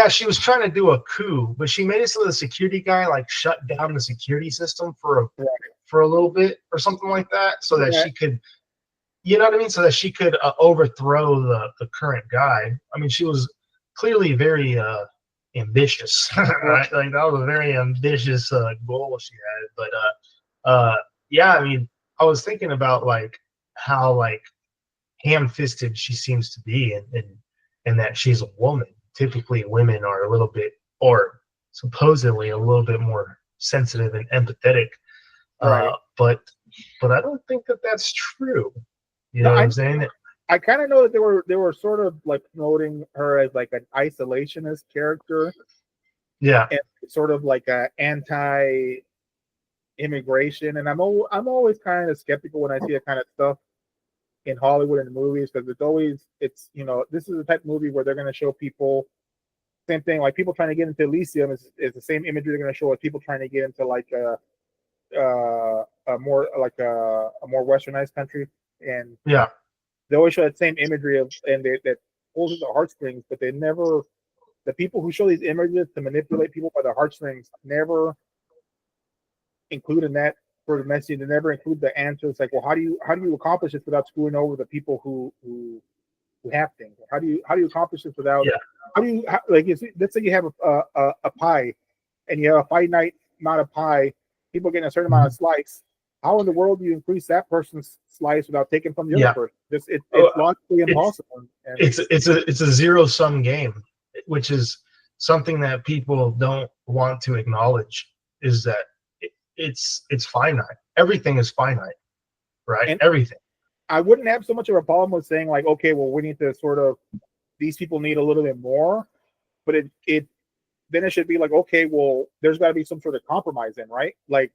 S2: she was trying to do a coup, but she made it so the security guy like shut down the security system for a little bit or something like that, so that she could, you know what I mean, so that she could overthrow the current guy. I mean, she was clearly very ambitious, right? Like that was a very ambitious goal she had. But yeah, I mean, I was thinking about like how like ham-fisted she seems to be, and that she's a woman. Typically women are a little bit, or supposedly a little bit more sensitive and empathetic, but I don't think that that's true. You know what I'm saying?
S1: I kind of know that they were sort of like promoting her as like an isolationist character,
S2: Yeah.
S1: and sort of like a anti-immigration. And I'm always kind of skeptical when I see that kind of stuff in Hollywood and the movies, because it's this is the type of movie where they're going to show people same thing, like people trying to get into Elysium is the same imagery they're going to show as people trying to get into like a more like a more westernized country, and
S2: Yeah.
S1: they always show that same imagery of and that pulls at the heartstrings, but they never the people who show these images to manipulate people by the heartstrings never include in that for the message. They never include the answers like, well, how do you accomplish this without screwing over the people who have things? How do you accomplish this without?
S2: Yeah.
S1: Like let's say you have a pie and you have a finite amount of pie, people getting a certain amount of slice. How in the world do you increase that person's slice without taking from the other person? It's logically impossible. And
S2: It's a zero sum game, which is something that people don't want to acknowledge. Is that it's finite. Everything is finite, right?
S1: and
S2: Everything.
S1: I wouldn't have so much of a problem with saying like, okay, well, we need to sort of these people need a little bit more, but it then it should be like, okay, well, there's got to be some sort of compromise in, right? Like,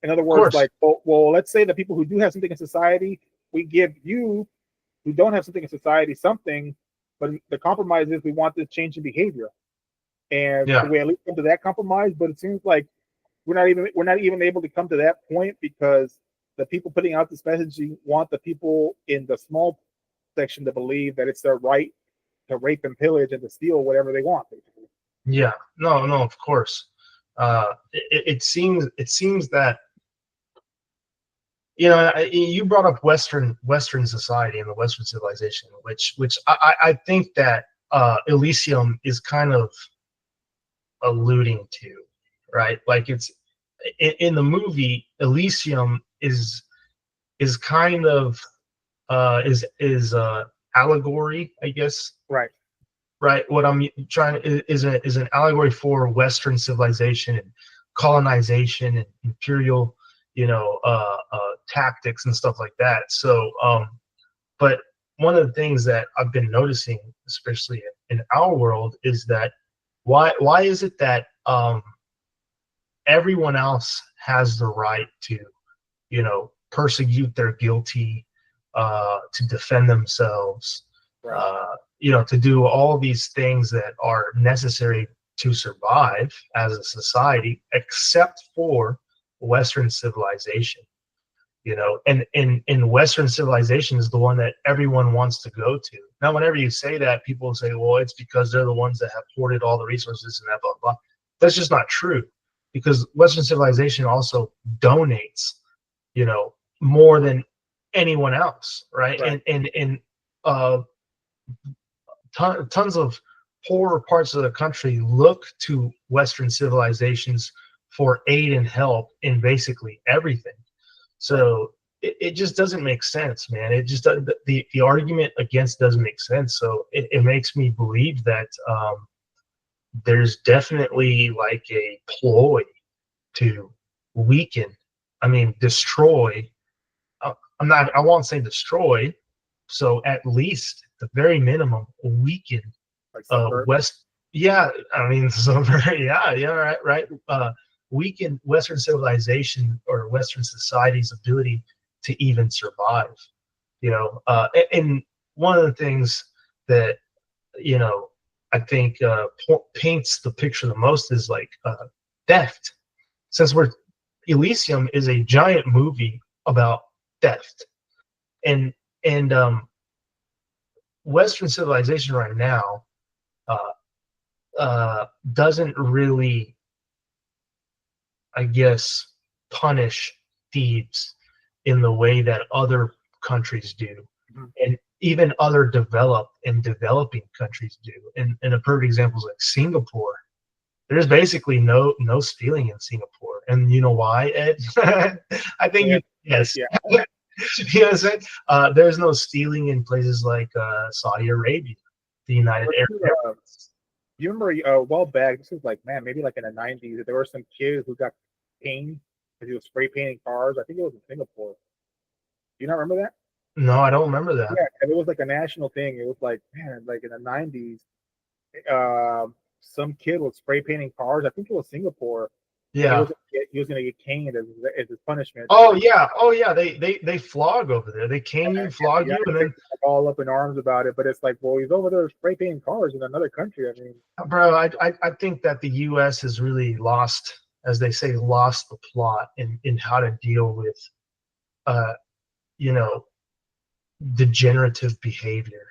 S1: in other words, like, well, let's say the people who do have something in society, we give you who don't have something in society something, but the compromise is we want this change in behavior, and
S2: Yeah.
S1: do we at least come to that compromise? But it seems like we're not even able to come to that point because the people putting out this messaging want the people in the small section to believe that it's their right to rape and pillage and to steal whatever they want, basically.
S2: Yeah. No, of course. It seems that you brought up Western society and the Western civilization, which I think that Elysium is kind of alluding to, right? Like it's in the movie, Elysium is kind of is allegory, I guess.
S1: Right.
S2: Right. What I'm trying is an allegory for Western civilization and colonization and imperial, tactics and stuff like that. So, but one of the things that I've been noticing, especially in our world, is that why is it that everyone else has the right to, persecute their guilty, to defend themselves,
S1: Right.
S2: to do all these things that are necessary to survive as a society, except for Western civilization. And in Western civilization is the one that everyone wants to go to. Now, whenever you say that, people say, well, it's because they're the ones that have hoarded all the resources and that blah, blah. That's just not true, because Western civilization also donates, more than anyone else, right?
S1: Right.
S2: And tons of poorer parts of the country look to Western civilizations for aid and help in basically everything. So it just doesn't make sense, man. It just the argument against doesn't make sense. So it makes me believe that there's definitely like a ploy to weaken, destroy. I won't say destroy. So at least the very minimum, weaken
S1: Like subvert.
S2: West. Yeah, so right. Weaken Western civilization or Western society's ability to even survive. And one of the things that I think paints the picture the most is like theft. Since Elysium is a giant movie about theft, and Western civilization right now doesn't really, I guess, punish thieves in the way that other countries do, and even other developed and developing countries do. And a perfect example is like Singapore. There's basically no stealing in Singapore, and you know why, Ed? I think yes.
S1: Yeah.
S2: You know what I'm saying? There's no stealing in places like Saudi Arabia, the United Arab Emirates.
S1: You remember a while back, this was like, man, maybe like in the 90s, there were some kids who got caned because he was spray painting cars. I think it was in Singapore. Do you not remember that?
S2: No, I don't remember that.
S1: Yeah, and it was like a national thing. It was like, man, like in the 90s, some kid was spray painting cars. I think it was Singapore. And
S2: Yeah.
S1: he was gonna get caned as his punishment.
S2: Oh yeah. They flog over there. They cane you, flog you, and then
S1: all up in arms about it. But it's like, well, he's over there spray painting cars in another country. I mean,
S2: bro, I think that the U.S. has really lost, as they say, lost the plot in how to deal with, you know, degenerative behavior.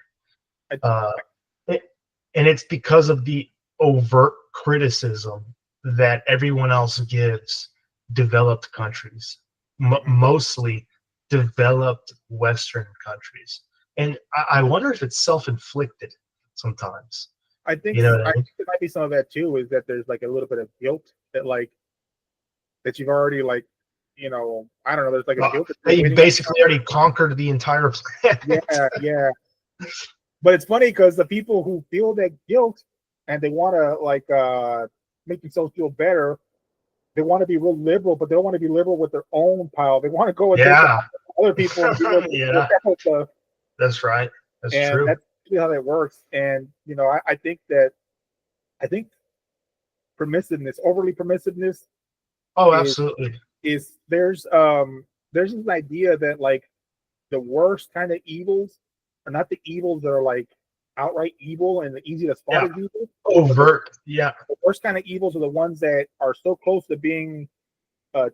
S2: And it's because of the overt criticism that everyone else gives developed countries, mostly developed Western countries. And I wonder if it's self-inflicted sometimes.
S1: I think,
S2: you know what I mean?
S1: I think it might be some of that too, is that there's like a little bit of guilt that like that you've already like, you know, I don't know, there's like a guilt that
S2: you basically already conquered the entire planet.
S1: Yeah. But it's funny because the people who feel that guilt and they want to like make themselves feel better, they want to be real liberal, but they don't want to be liberal with their own pile. They want to go and take other people. And
S2: That's right. That's true.
S1: That's really how that works. And you know, I think permissiveness, overly permissiveness.
S2: Oh, absolutely.
S1: Is there's this idea that like the worst kind of evils are not the evils that are like outright evil and easy to spot as evil.
S2: Overt. Yeah.
S1: The worst kind of evils are the ones that are so close to being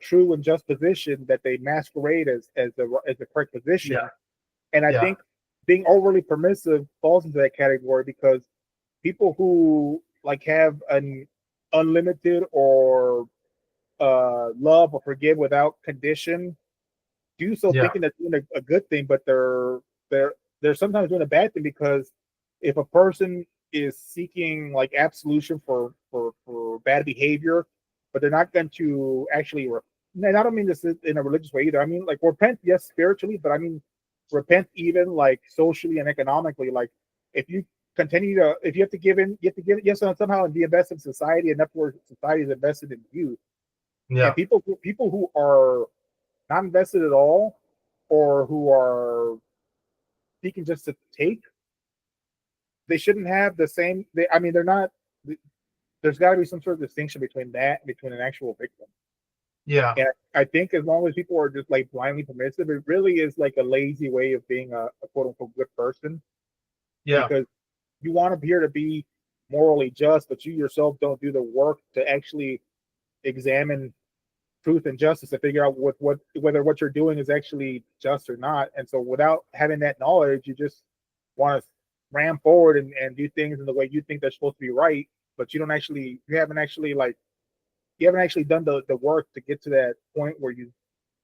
S1: true and just position that they masquerade as the correct position.
S2: Yeah.
S1: And I think being overly permissive falls into that category because people who like have an unlimited or love or forgive without condition do so thinking they're doing a good thing, but they're sometimes doing a bad thing because if a person is seeking like absolution for bad behavior, but they're not going to actually and I don't mean this in a religious way either. I mean like repent, yes, spiritually, but I mean repent even like socially and economically. Like if you continue to, if you have to give in, you have to give it, yes, somehow and be invested in society, and that's where society is invested in you.
S2: Yeah.
S1: And people who are not invested at all, or who are seeking just to take, they shouldn't have the same. I mean, they're not. There's got to be some sort of distinction between that and between an actual victim.
S2: Yeah.
S1: And I think as long as people are just like blindly permissive, it really is like a lazy way of being a quote unquote good person.
S2: Yeah.
S1: Because you want to appear to be morally just, but you yourself don't do the work to actually examine truth and justice to figure out whether what you're doing is actually just or not. And so without having that knowledge, you just want to ram forward and do things in the way you think they're supposed to be right, but you haven't actually done the work to get to that point where you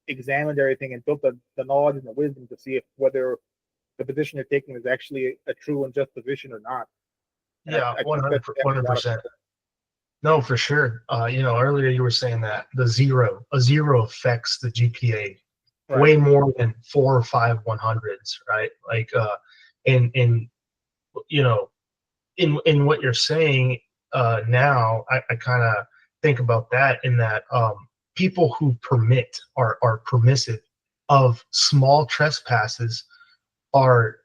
S1: examined everything and built the knowledge and the wisdom to see if whether the position you're taking is actually a true and just position or not. And
S2: yeah, 100%. No, for sure. You know, earlier you were saying that a zero affects the GPA way more than 4 or 5 100s, right? Like, in you know, in what you're saying now, I kind of think about that in that people who permit are permissive of small trespasses are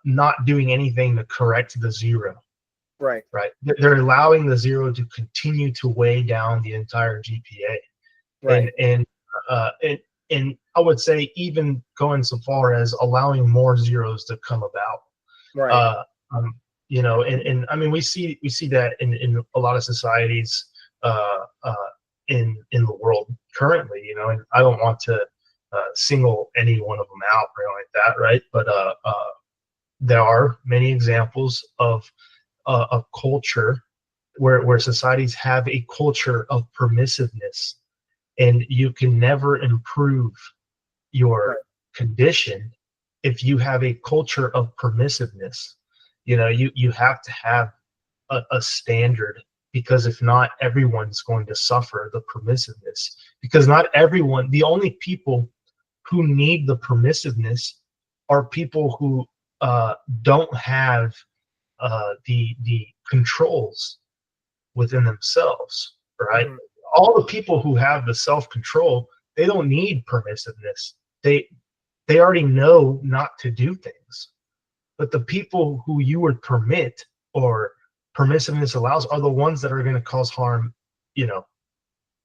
S2: not doing anything to correct the zero.
S1: Right.
S2: They're allowing the zero to continue to weigh down the entire GPA.
S1: Right.
S2: And I would say even going so far as allowing more zeros to come about.
S1: Right.
S2: You know, and I mean we see that in a lot of societies in the world currently, you know, and I don't want to single any one of them out or anything like that, right? But there are many examples of a culture where societies have a culture of permissiveness, and you can never improve your condition if you have a culture of permissiveness. You know, you have to have a standard, because if not, everyone's going to suffer the permissiveness, because not everyone, the only people who need the permissiveness are people who don't have the controls within themselves, right? All the people who have the self-control, they don't need permissiveness. They already know not to do things. But the people who you would permit or permissiveness allows are the ones that are going to cause harm,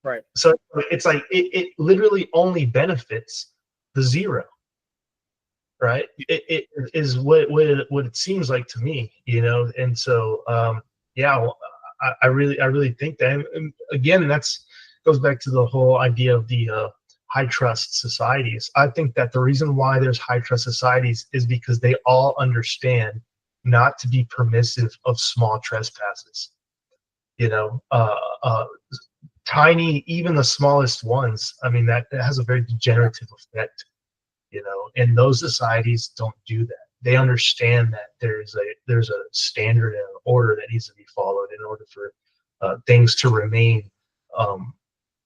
S1: Right.
S2: So it's like it literally only benefits the zero, right? It is what it seems like to me, and so yeah, well, I really think that, and again, that's goes back to the whole idea of the high trust societies. I think that the reason why there's high trust societies is because they all understand not to be permissive of small trespasses, tiny, even the smallest ones. I mean, that has a very degenerative effect, and those societies don't do that. They understand that there's a standard and an order that needs to be followed in order for things to remain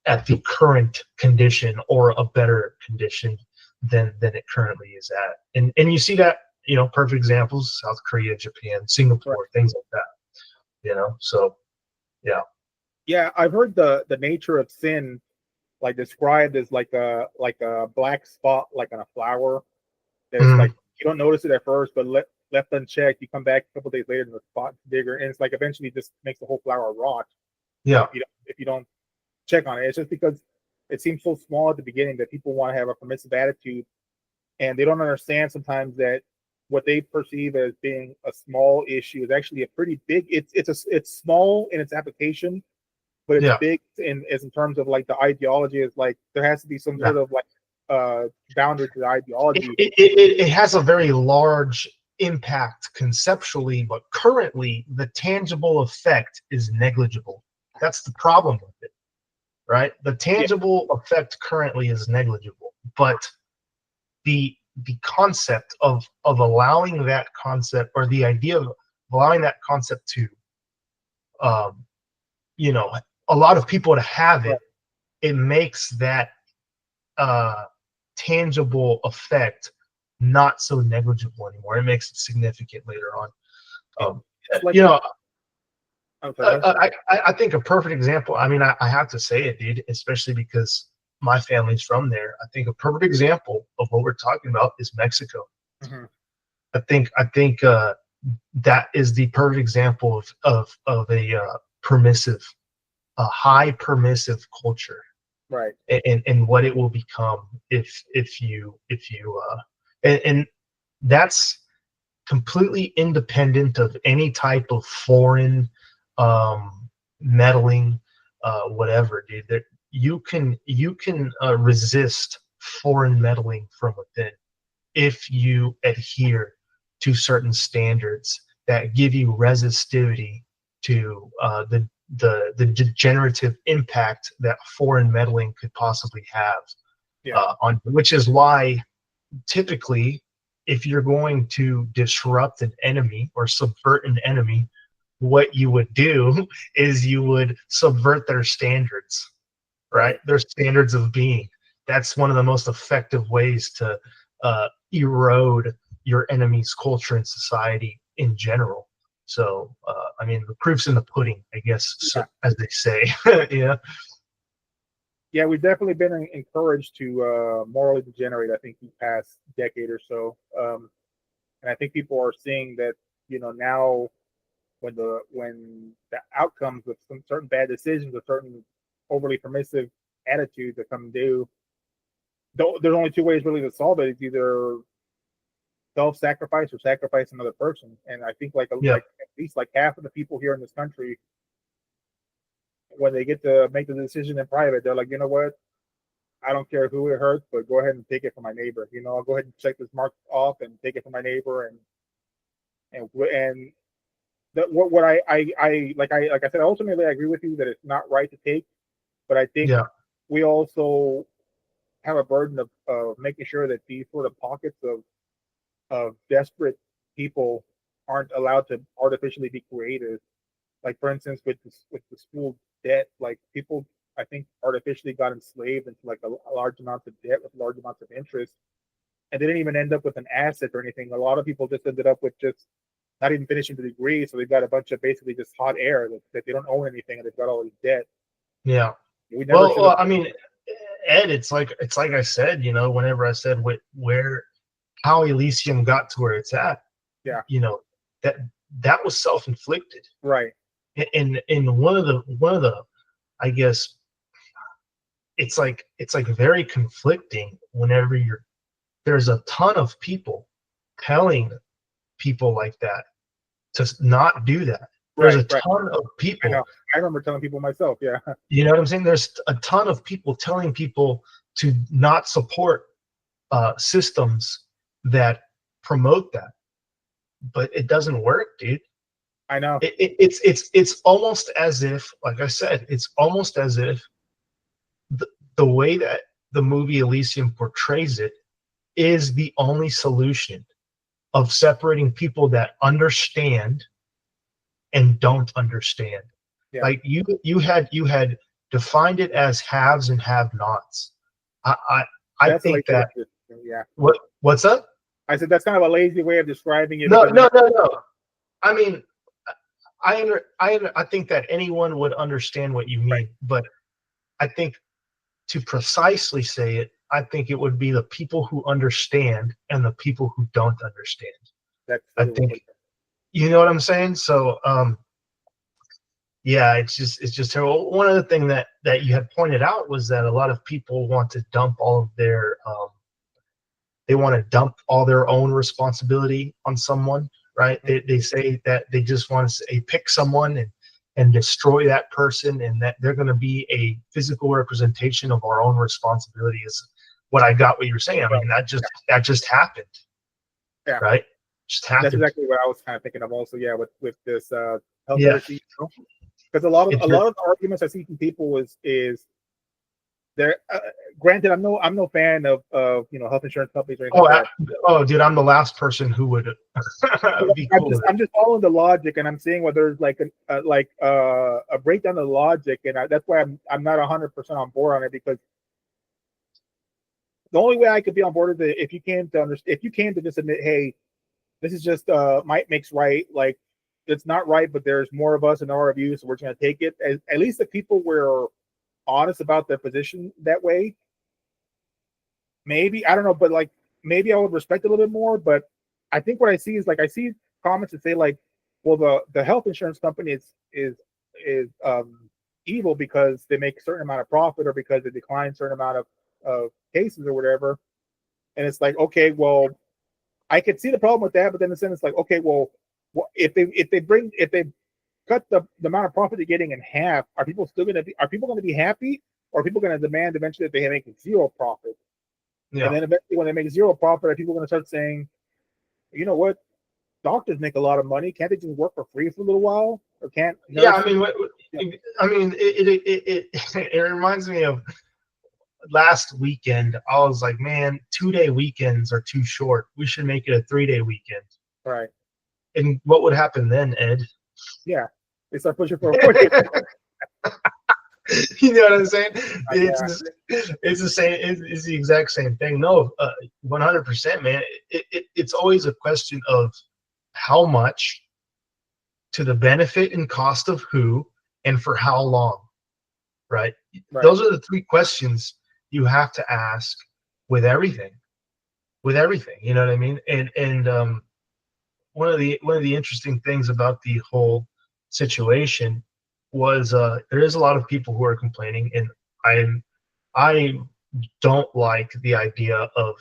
S2: at the current condition or a better condition than it currently is at. And you see that, perfect examples: South Korea, Japan, Singapore,
S1: Right.
S2: things like that. So yeah.
S1: Yeah, I've heard the nature of sin like described as like a black spot like on a flower. That's like you don't notice it at first, but left unchecked, you come back a couple days later and the spot's bigger, and it's like eventually just makes the whole flower rot.
S2: Yeah.
S1: If you don't check on it, it's just because it seems so small at the beginning that people want to have a permissive attitude, and they don't understand sometimes that what they perceive as being a small issue is actually a pretty big. It's small in its application, but it's big in terms of like the ideology is like there has to be some sort of like boundary to the ideology.
S2: It has a very large impact conceptually, but currently the tangible effect is negligible. That's the problem with it, right? The tangible effect currently is negligible, but the concept of allowing that concept, or the idea of allowing that concept to a lot of people to have it, it makes that tangible effect not so negligible anymore. It makes it significant later on. I think a perfect example, I mean, I have to say it, dude, especially because my family's from there. I think a perfect example of what we're talking about is Mexico.
S1: Mm-hmm.
S2: I think that is the perfect example of a permissive, a high permissive culture,
S1: right?
S2: And what it will become if you and that's completely independent of any type of foreign meddling, whatever, dude. That you can resist foreign meddling from within if you adhere to certain standards that give you resistivity to the degenerative impact that foreign meddling could possibly have. On which is why typically, if you're going to disrupt an enemy or subvert an enemy, what you would do is you would subvert their standards, right? Their standards of being. That's one of the most effective ways to erode your enemy's culture and society in general. So, I mean, the proof's in the pudding, I guess, as they say.
S1: Yeah, we've definitely been encouraged to morally degenerate, I think, the past decade or so. And I think people are seeing that, now when the outcomes of some certain bad decisions or certain overly permissive attitudes that come due, there's only two ways really to solve it. It's either self-sacrifice or sacrifice another person. And I think like at least like half of the people here in this country, when they get to make the decision in private, they're like, you know what? I don't care who it hurts, but go ahead and take it from my neighbor. I'll go ahead and check this mark off and take it from my neighbor. What I said, ultimately I agree with you that it's not right to take, but I think we also have a burden of making sure that these sort of pockets of desperate people aren't allowed to artificially be created. Like for instance, with the school debt, like people I think artificially got enslaved into like a large amounts of debt with large amounts of interest, and they didn't even end up with an asset or anything. A lot of people just ended up with just not even finishing the degree, so they've got a bunch of basically just hot air that they don't own anything, and they've got all this debt.
S2: Yeah.
S1: Well,
S2: I mean, Ed, it's like I said, whenever I said how Elysium got to where it's at.
S1: Yeah.
S2: that was self-inflicted.
S1: Right.
S2: And one of the, I guess, it's like very conflicting whenever there's a ton of people telling people like that to not do that. There's a ton of people.
S1: I know. I remember telling people myself. Yeah.
S2: You know what I'm saying? There's a ton of people telling people to not support systems that promote that, but it doesn't work, dude.
S1: I know.
S2: It's almost as if, like I said, it's almost as if the way that the movie Elysium portrays it is the only solution of separating people that understand and don't understand.
S1: Yeah.
S2: Like you had defined it as haves and have-nots. I think that.
S1: Yeah.
S2: What's up?
S1: I said that's kind of a lazy way of describing it.
S2: No. I mean, I think that anyone would understand what you mean, but I think to precisely say it, I think it would be the people who understand and the people who don't understand. I think, you know what I'm saying? So, yeah, it's just terrible. One other thing that you had pointed out was that a lot of people want to dump all of their, they want to dump all their own responsibility on someone, right? They say that they just want to pick someone and destroy that person, and that they're going to be a physical representation of our own responsibility. Is what I got what you were saying. I mean, that just happened. Yeah. Right? Just happened.
S1: That's exactly what I was kind of thinking of also, yeah, with this health literacy. Because a lot of the arguments I see from people is they're granted, I'm no fan of health insurance companies or anything like that.
S2: Dude, I'm the last person who would be cool.
S1: I'm just following the logic, and I'm seeing whether there's like a breakdown of the logic, and that's why I'm not 100% on board on it, because the only way I could be on board with it if you came to just admit, hey, this is just might makes right, like it's not right, but there's more of us and more of you, so we're just gonna take it. At least if people were honest about their position that way, maybe, I don't know, but like maybe I would respect it a little bit more. But I think what I see is I see comments that say like, well, the health insurance company is evil because they make a certain amount of profit, or because they decline a certain amount of cases or whatever. And it's like, okay, well, I could see the problem with that, but then it's like, okay, well, if they cut the amount of profit they're getting in half, are people going to be happy, or are people going to demand eventually that they make zero profit? Yeah. And then eventually when they make zero profit, are people going to start saying, you know what, doctors make a lot of money, can't they just work for free for a little while? Or can't?
S2: Yeah, I mean, it reminds me of last weekend. I was like, man, 2-day weekends are too short. We should make it a 3-day weekend.
S1: Right.
S2: And what would happen then, Ed?
S1: Yeah, they start pushing for a 4-day.
S2: You know what I'm saying? It's the same. It's the exact same thing. No, 100%, man. It's always a question of how much, to the benefit and cost of who, and for how long, right? Those are the 3 questions you have to ask with everything. You know what I mean? And one of the interesting things about the whole situation was there is a lot of people who are complaining, and I don't like the idea of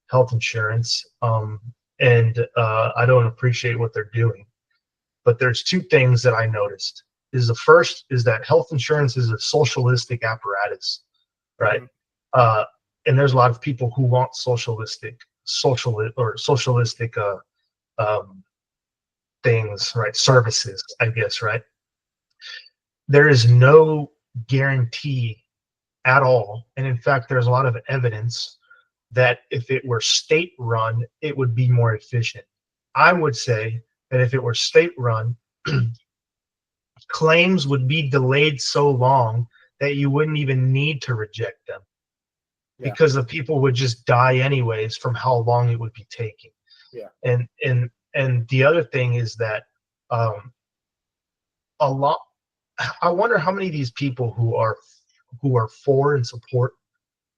S2: health insurance, and I don't appreciate what they're doing. But there's 2 things that I noticed. The first is that health insurance is a socialistic apparatus, right? And there's a lot of people who want socialistic things, right? Services, I guess, right? There is no guarantee at all, and in fact, there's a lot of evidence that if it were state-run, it would be more efficient. I would say that if it were state-run, claims would be delayed so long that you wouldn't even need to reject them, because the people would just die anyways from how long it would be taking.
S1: Yeah.
S2: And the other thing is that I wonder how many of these people who are for and support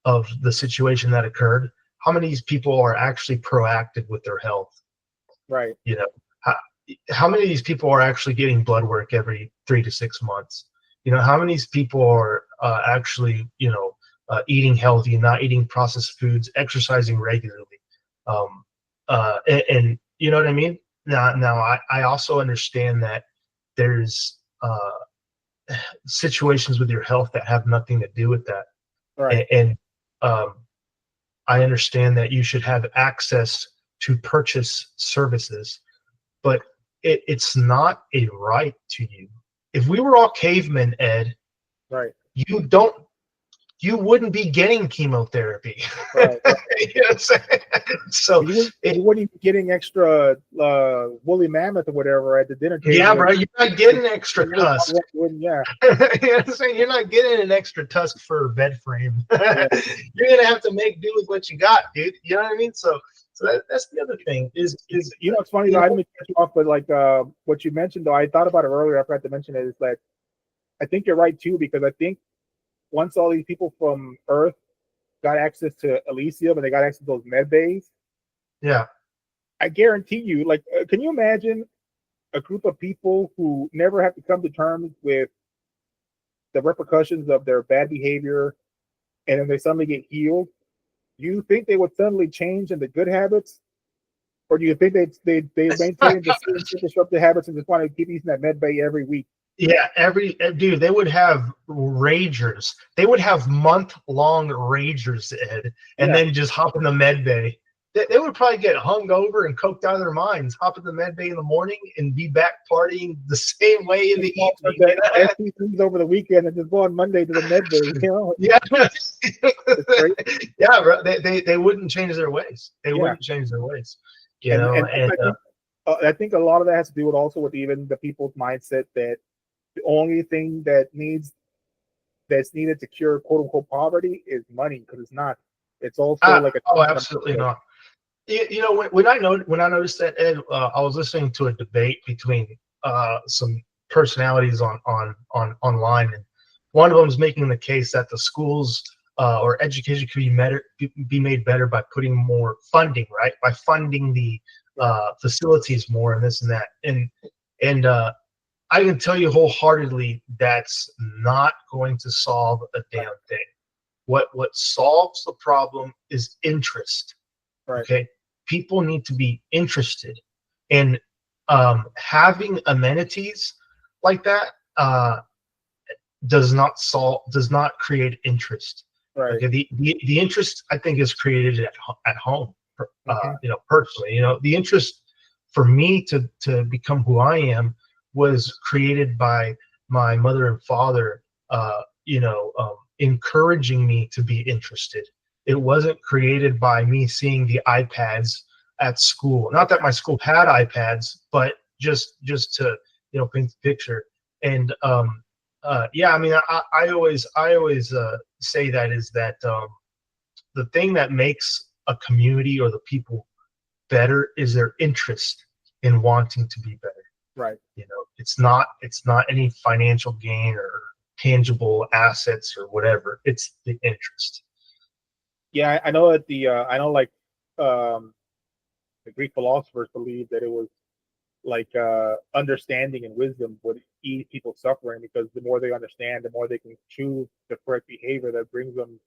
S2: of the situation that occurred, how many of these people are actually proactive with their health?
S1: Right.
S2: You know, how many of these people are actually getting blood work every 3 to 6 months? How many of these people are actually, eating healthy, not eating processed foods, exercising regularly? And you know what I mean? Now I also understand that there's situations with your health that have nothing to do with that.
S1: Right.
S2: And I understand that you should have access to purchase services, but it's not a right to you. If we were all cavemen, Ed,
S1: right,
S2: you wouldn't be getting chemotherapy.
S1: right.
S2: You know what I'm saying? So
S1: you wouldn't even be getting extra woolly mammoth or whatever at the dinner table.
S2: Yeah, bro, you're not getting extra tusk.
S1: Yeah.
S2: You know what I'm saying? You're not getting an extra tusk for a bed frame. Yeah. You're gonna have to make do with what you got, dude. You know what I mean? So that's the other thing is
S1: it's funny though. I didn't mean to cut you off, but like what you mentioned though, I thought about it earlier. I forgot to mention it. It's like I think you're right too, because I think once all these people from Earth got access to Elysium and they got access to those med bays,
S2: yeah,
S1: I guarantee you, like, can you imagine a group of people who never have to come to terms with the repercussions of their bad behavior, and then they suddenly get healed? Do you think they would suddenly change into good habits, or do you think they maintain the same disruptive habits and just want to keep eating that med bay every week?
S2: Yeah, dude, they would have ragers. They would have month-long ragers, Ed, and then just hop in the med bay. They would probably get hung over and coked out of their minds, hop in the med bay in the morning and be back partying the same way in the evening.
S1: Things over the weekend and just go on Monday to the med bay.
S2: Yeah, yeah, bro. They wouldn't change their ways. They wouldn't change their ways.
S1: I think a lot of that has to do with also with even the people's mindset that the only thing that's needed to cure quote unquote poverty is money, because it's not. It's also
S2: absolutely not. When I noticed that, Ed, I was listening to a debate between some personalities on online, and one of them is making the case that the schools or education could be made better by putting more funding, right? By funding the facilities more and this and that, and I can tell you wholeheartedly that's not going to solve a damn thing. What solves the problem is interest.
S1: Right.
S2: Okay, people need to be interested, and having amenities like that does not create interest.
S1: Right.
S2: Okay, the interest I think is created at home. Personally, the interest for me to become who I am was created by my mother and father, encouraging me to be interested. It wasn't created by me seeing the iPads at school. Not that my school had iPads, but just to paint the picture. And I always say that is that the thing that makes a community or the people better is their interest in wanting to be better.
S1: Right.
S2: It's not any financial gain or tangible assets or whatever. It's the interest.
S1: Yeah, I know that the Greek philosophers believed that it was like understanding and wisdom would ease people's suffering, because the more they understand, the more they can choose the correct behavior that brings them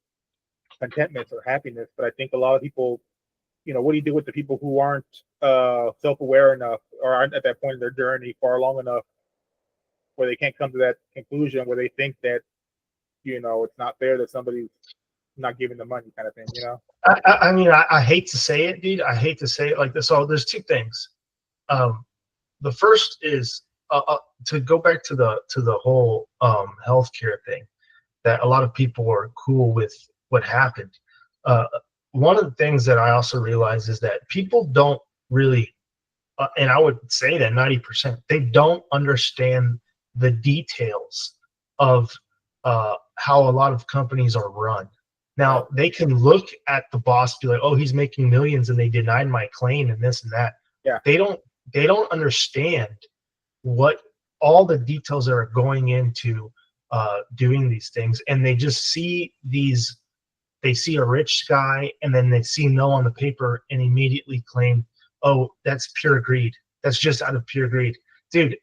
S1: contentment or happiness. But I think a lot of people, what do you do with the people who aren't self-aware enough, or aren't at that point in their journey far long enough where they can't come to that conclusion, where they think that it's not fair that somebody's not giving the money, kind of thing.
S2: I hate to say it, dude. I hate to say it like this. So there's two things. The first is to go back to the whole healthcare thing, that a lot of people are cool with what happened. One of the things that I also realize is that people don't really, and I would say that 90%, they don't understand the details of how a lot of companies are run. Now, they can look at the boss, be like, oh, he's making millions and they denied my claim and this and that.
S1: Yeah.
S2: They don't understand what all the details that are going into doing these things, and they just see they see a rich guy and then they see no on the paper and immediately claim, oh, that's pure greed. that's just out of pure greed. Dude,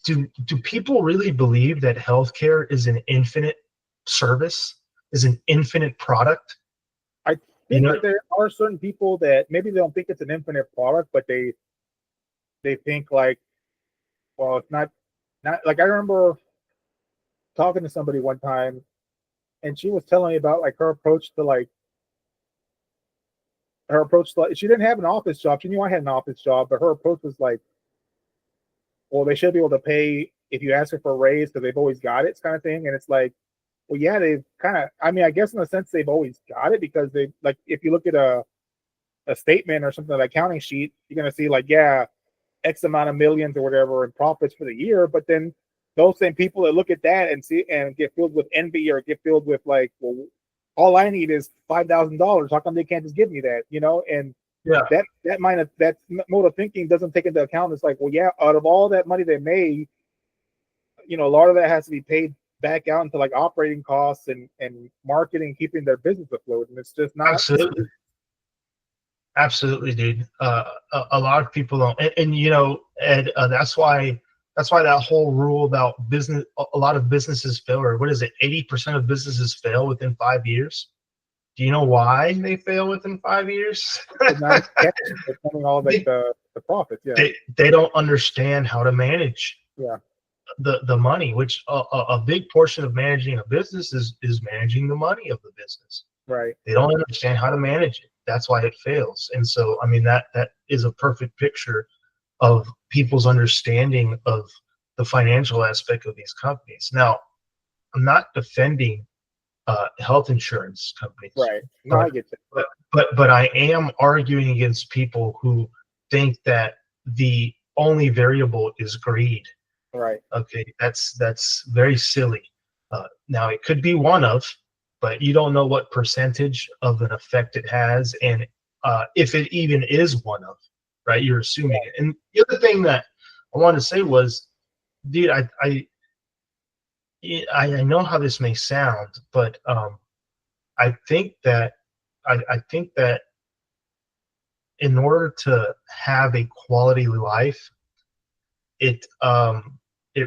S2: do people really believe that healthcare is an infinite service, is an infinite product?
S1: I think that there are certain people that maybe they don't think it's an infinite product, but they think like, well, it's not like I remember talking to somebody one time, and she was telling me about like her approach to like she didn't have an office job. She knew I had an office job, but her approach was like, well, they should be able to pay if you ask her for a raise because they've always got it, kind of thing. And it's like, well, yeah, they've kind of. I mean, I guess in a sense they've always got it because they like if you look at a statement or something, like accounting sheet, you're gonna see like, yeah, X amount of millions or whatever in profits for the year. But then those same people that look at that and see and get filled with envy or get filled with like, well, all I need is $5,000. How come they can't just give me that? You know, and
S2: Yeah,
S1: that mode of thinking doesn't take into account. It's like, well, yeah, out of all that money they made, you know, a lot of that has to be paid back out into like operating costs and marketing, keeping their business afloat. And it's just not
S2: absolutely, dude. A lot of people don't, and you know, Ed, that's why that whole rule about business, a lot of businesses fail, or what is it, 80% of businesses fail within 5 years. Do you know why they fail within 5 years?
S1: not spending all like the profits. Yeah,
S2: they don't understand how to manage
S1: yeah,
S2: the money, which a big portion of managing a business is managing the money of the business.
S1: right.
S2: They don't understand how to manage it. That's why it fails. And so, I mean, that is a perfect picture of people's understanding of the financial aspect of these companies. Now, I'm not defending health insurance companies,
S1: Right. No, I get that.
S2: but I am arguing against people who think that the only variable is greed.
S1: Right.
S2: Okay, that's very silly. Now it could be one of, but you don't know what percentage of an effect it has, and if it even is one of, right? You're assuming it. And the other thing that I wanted to say was, dude, I know how this may sound, but I think that I think that in order to have a quality life, it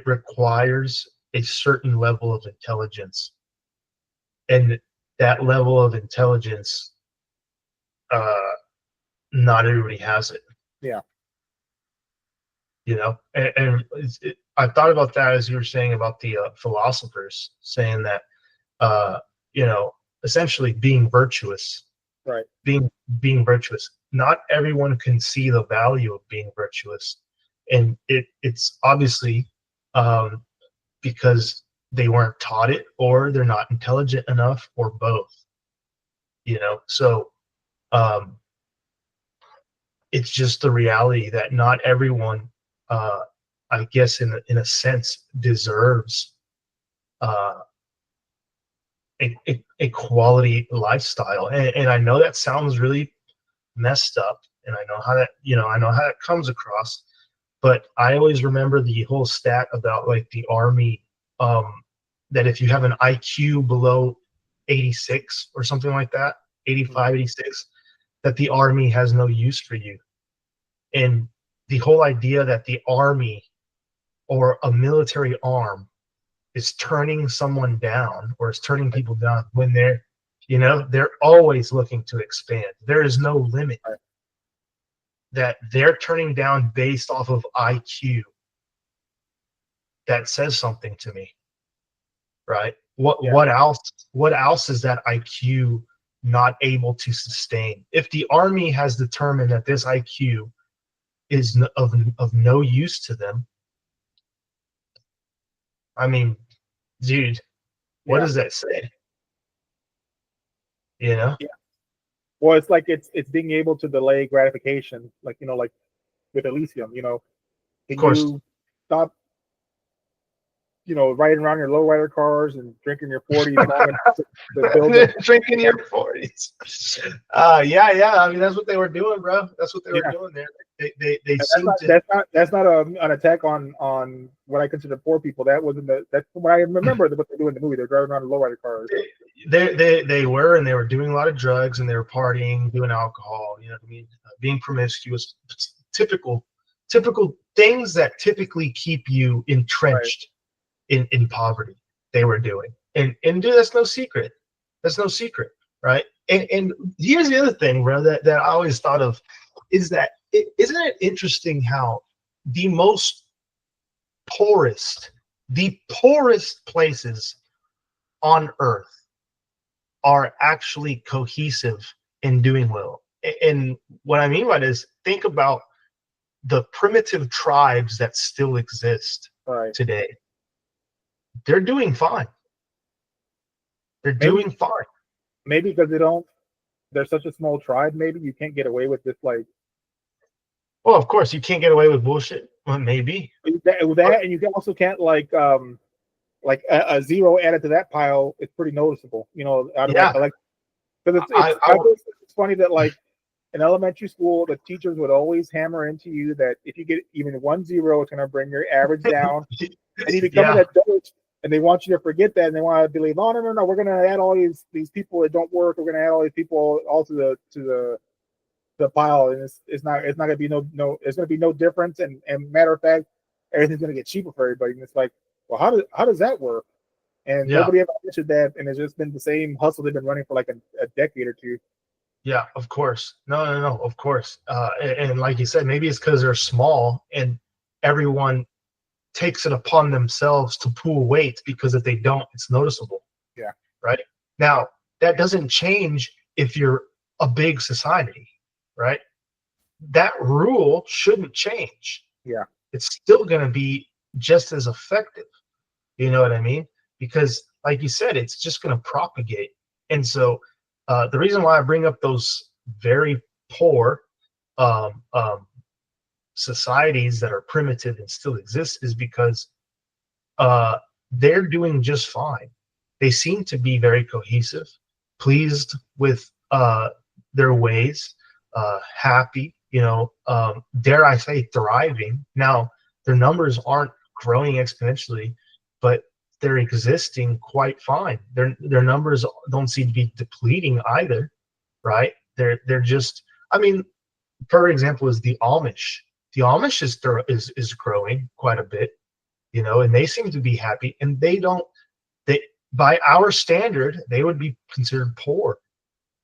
S2: requires a certain level of intelligence, and that level of intelligence, not everybody has it.
S1: Yeah.
S2: You know, and I thought about that as you were saying about the philosophers saying that, you know, essentially being virtuous,
S1: Right.
S2: being virtuous. Not everyone can see the value of being virtuous, and it's obviously because they weren't taught it, or they're not intelligent enough, or both. You know, so it's just the reality that not everyone, I guess, in a sense, deserves a quality lifestyle. And I know that sounds really messed up, and I know how that, you know, I know how it comes across, but I always remember the whole stat about like the army, that if you have an IQ below 86 or something like that, 85, 86, that the army has no use for you. And the whole idea that the army or a military arm is turning someone down, or is turning people down, when they're, you know, they're always looking to expand. There is no limit. That they're turning down based off of IQ. That says something to me, right? What else is that IQ not able to sustain? If the army has determined that this IQ is of no use to them, I mean, dude, what does that say? You know?
S1: Yeah. Well, it's like it's being able to delay gratification, like, you know, like with Elysium, you know,
S2: Of
S1: can
S2: course.
S1: you stop, you know, riding around your lowrider cars and drinking your 40s long enough to build up?
S2: Drinking your 40s. Yeah. I mean, that's what they were doing, bro. That's what they were doing there. They seem to.
S1: That's not an attack on what I consider poor people. That wasn't that's what I remember what they do in the movie. They're driving around in lowrider cars.
S2: They were, and they were doing a lot of drugs, and they were partying, doing alcohol. You know what I mean? Being promiscuous, typical things that typically keep you entrenched in poverty. They were doing, and dude, that's no secret. That's no secret, right? And here's the other thing, bro, that I always thought of is that isn't it interesting how the poorest places on earth are actually cohesive in doing well. And what I mean by this, think about the primitive tribes that still exist today. They're doing fine. They're doing fine.
S1: Maybe because they're such a small tribe, maybe you can't get away with this, like.
S2: Well, of course, you can't get away with bullshit. Well, maybe.
S1: That and you also can't, like a zero added to that pile is pretty noticeable, because it's funny that, like, in elementary school, the teachers would always hammer into you that if you get even 1 0, it's going to bring your average down, and you become an adult, and they want you to forget that, and they want to believe, no, we're going to add all these people that don't work, we're going to add all these people all to the pile, and it's not going to be no it's going to be no difference, and matter of fact, everything's going to get cheaper for everybody, and it's like, well, how does that work? And nobody ever answered that, and it's just been the same hustle they've been running for like a decade or two.
S2: Yeah, of course. No, of course. And like you said, maybe it's because they're small and everyone takes it upon themselves to pull weight, because if they don't, it's noticeable.
S1: Yeah.
S2: Right? Now, that doesn't change if you're a big society, right? That rule shouldn't change.
S1: Yeah.
S2: It's still going to be just as effective. You know what I mean? Because, like you said, it's just going to propagate. And so the reason why I bring up those very poor societies that are primitive and still exist is because they're doing just fine. They seem to be very cohesive, pleased with their ways, happy, dare I say, thriving. Now, their numbers aren't growing exponentially, but they're existing quite fine. Their numbers don't seem to be depleting either, right? They're just, I mean, for example, is the Amish. The Amish is growing quite a bit, and they seem to be happy, and they by our standard, they would be considered poor.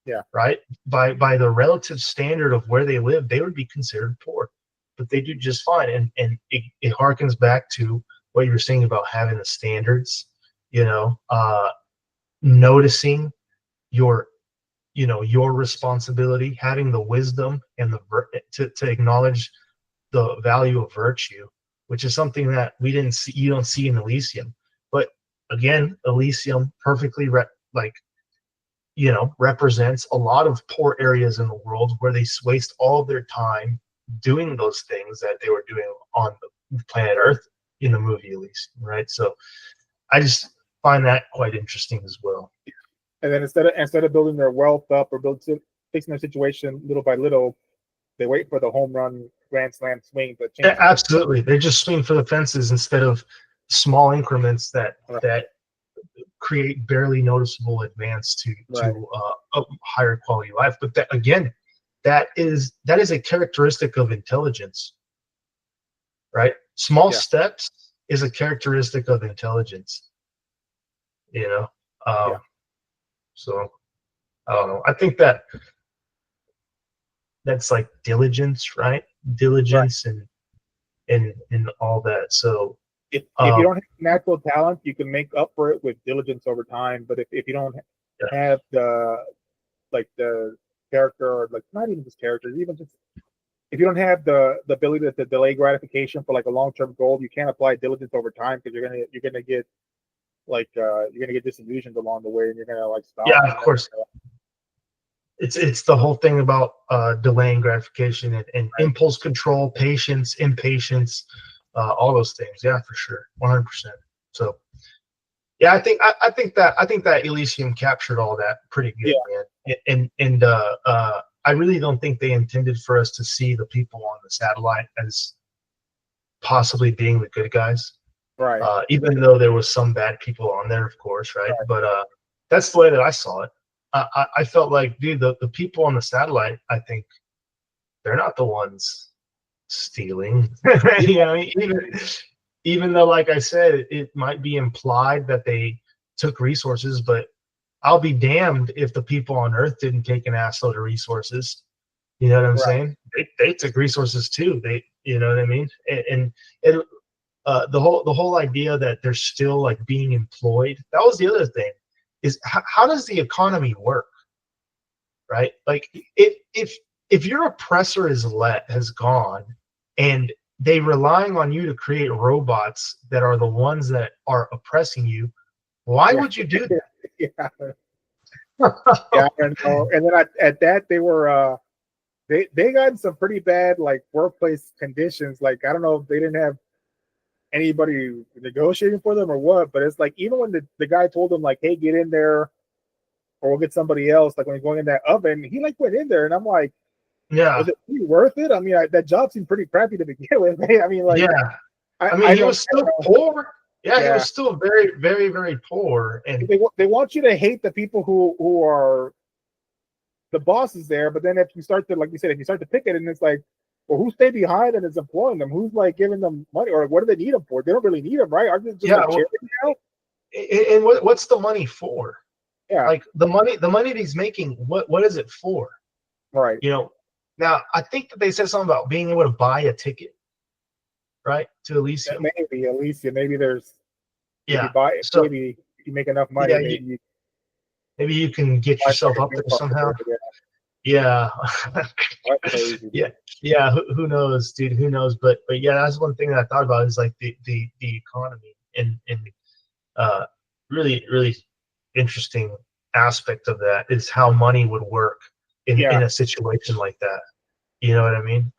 S1: Yeah.
S2: Right? By the relative standard of where they live, they would be considered poor, but they do just fine. And it harkens back to what you were saying about having the standards, noticing your responsibility, having the wisdom and to acknowledge the value of virtue, which is something that you don't see in Elysium. But again, Elysium perfectly represents a lot of poor areas in the world where they waste all of their time doing those things that they were doing on the planet Earth in the movie Elysium, right? So I just find that quite interesting as well.
S1: And then instead of building their wealth up or fixing their situation little by little, they wait for the home run grand slam swing to change.
S2: Absolutely, they just swing for the fences instead of small increments that create barely noticeable advance to a higher quality life. But that is a characteristic of intelligence, right? Small steps is a characteristic of intelligence, so I don't know. I think that's like diligence, right? Diligence and all that. So
S1: if you don't have natural talent, you can make up for it with diligence over time. But if you don't have the character, or not even just characters, even just if you don't have the ability to delay gratification for a long-term goal, you can't apply diligence over time, because you're gonna get disillusioned along the way, and you're gonna stop.
S2: Yeah, of course. It's the whole thing about delaying gratification and impulse control, patience, impatience, all those things. Yeah, for sure, 100%. So, yeah, I think that Elysium captured all that pretty good, man. And I really don't think they intended for us to see the people on the satellite as possibly being the good guys.
S1: Right.
S2: Even though there was some bad people on there, of course, right? But that's the way that I saw it. I felt like, dude, the people on the satellite, I think they're not the ones stealing. You know, even though, like I said, it might be implied that they took resources, but I'll be damned if the people on Earth didn't take an assload of resources. You know what I'm saying? They took resources too. You know what I mean? And the whole idea that they're still like being employed. That was the other thing. Is how does the economy work? Right? Like if your oppressor has gone, and they relying on you to create robots that are the ones that are oppressing you, why would you do that?
S1: Yeah. Yeah, and then at that they were they got in some pretty bad like workplace conditions. Like I don't know if they didn't have anybody negotiating for them or what, but it's like even when the guy told them like, hey, get in there or we'll get somebody else, like when he's going in that oven, he like went in there and I'm like,
S2: Yeah.
S1: was it really worth it? I mean, that job seemed pretty crappy to begin with. I mean, like,
S2: yeah. I mean, he was still poor. Yeah, he was still very, very, very poor. And
S1: they want you to hate the people who are the bosses there, but then if you start to, like you said, if you start to pick it, and it's like, well, who stayed behind and is employing them? Who's like giving them money, or what do they need them for? They don't really need them, right? Aren't they just like charity now?
S2: And what's the money for?
S1: Yeah,
S2: like the money that he's making, what is it for?
S1: Right.
S2: You know, now I think that they said something about being able to buy a ticket, right, to Elysium.
S1: Maybe Elysium. Maybe there's
S2: So
S1: maybe if you make enough money,
S2: maybe you can get yourself up there somehow. Yeah. Yeah. Who knows, dude? Who knows? But yeah, that's one thing that I thought about is like the economy and really, really interesting aspect of that is how money would work in a situation like that. You know what I mean?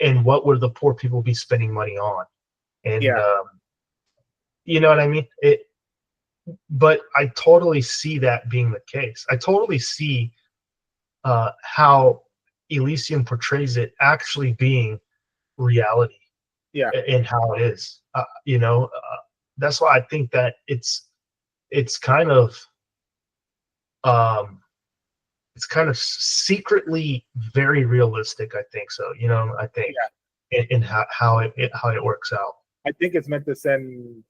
S2: And what would the poor people be spending money on? And you know what I mean? But I totally see that being the case. I totally see how Elysium portrays it actually being reality.
S1: Yeah.
S2: And how it is. You know, that's why I think that it's kind of secretly very realistic. I think so. You know, I think in how it works out.
S1: I think it's meant to send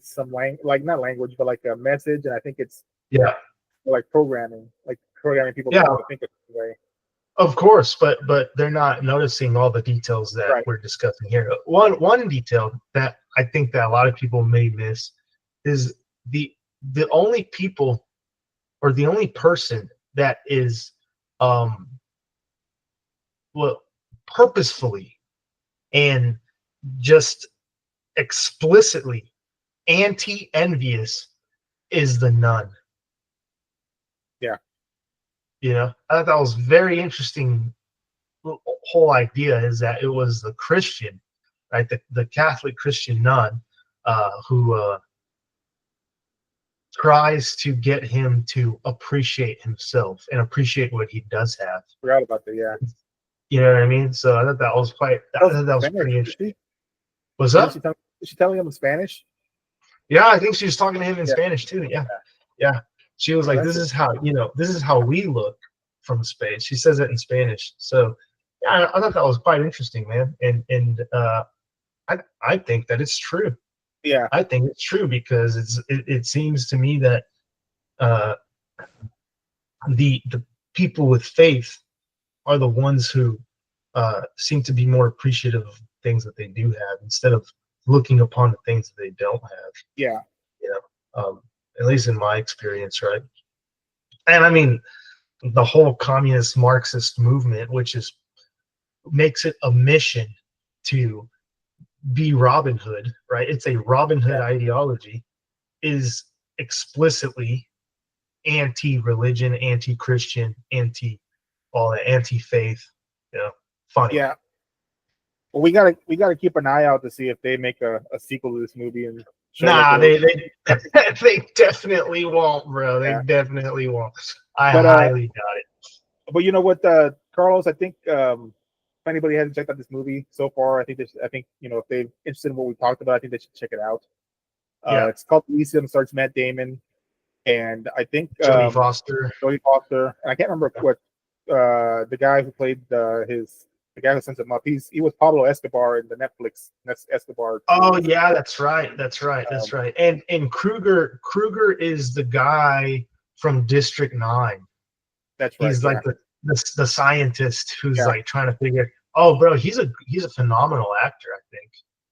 S1: some not language, but like a message, and I think it's like programming people to think of the way.
S2: Of course, but they're not noticing all the details that we're discussing here. One detail that I think that a lot of people may miss is the only people or the only person that is purposefully and just explicitly anti-envious is the nun.
S1: Yeah.
S2: You know, I thought that was very interesting. Whole idea is that it was the Christian, right? The Catholic Christian nun who tries to get him to appreciate himself and appreciate what he does have.
S1: Forgot about that. Yeah.
S2: You know what I mean? So I thought that was pretty interesting. What's up?
S1: Is she telling him in Spanish?
S2: Yeah, I think she was talking to him in Spanish too. Yeah. She was like, "This is how we look from space." She says it in Spanish. So yeah, I thought that was quite interesting, man. And I think that it's true.
S1: Yeah,
S2: I think it's true because it seems to me that the people with faith are the ones who seem to be more appreciative of things that they do have instead of looking upon the things that they don't have.
S1: Yeah.
S2: You know, at least in my experience, right? And I mean, the whole communist Marxist movement, which makes it a mission to be Robin Hood, right? It's a Robin Hood ideology, is explicitly anti-religion, anti-Christian, all that, anti-faith. You know, funny.
S1: Yeah. Well, we gotta keep an eye out to see if they make a sequel to this movie and.
S2: They definitely won't, bro. They definitely won't. I highly doubt it.
S1: But you know what, Carlos? I think if anybody hasn't checked out this movie so far, I think you know, if they're interested in what we talked about, I think they should check it out. It's called Elysium. Starts Matt Damon, and I think
S2: Jodie Foster.
S1: And I can't remember what the guy who played the guy who sends him up. He was Pablo Escobar in the Netflix Escobar.
S2: Oh yeah, that's right. That's right. And Kruger is the guy from District 9.
S1: That's right.
S2: He's
S1: Yeah.
S2: like the scientist who's
S1: Yeah.
S2: like trying to figure. Oh, bro, he's a phenomenal actor.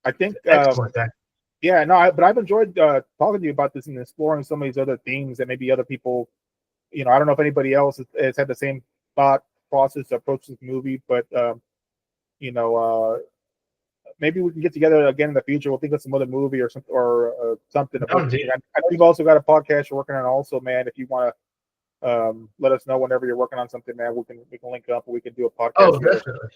S1: I think
S2: Excellent actor.
S1: yeah, no, but I've enjoyed talking to you about this and exploring some of these other themes that maybe other people, I don't know if anybody else has had the same thought process approach this movie, but maybe we can get together again in the future. We'll think of some other movie or something something.
S2: No, dude.
S1: I know you've also got a podcast you're working on, also, man. If you want to let us know whenever you're working on something, man, we can link up and we can do a podcast.
S2: Oh, definitely.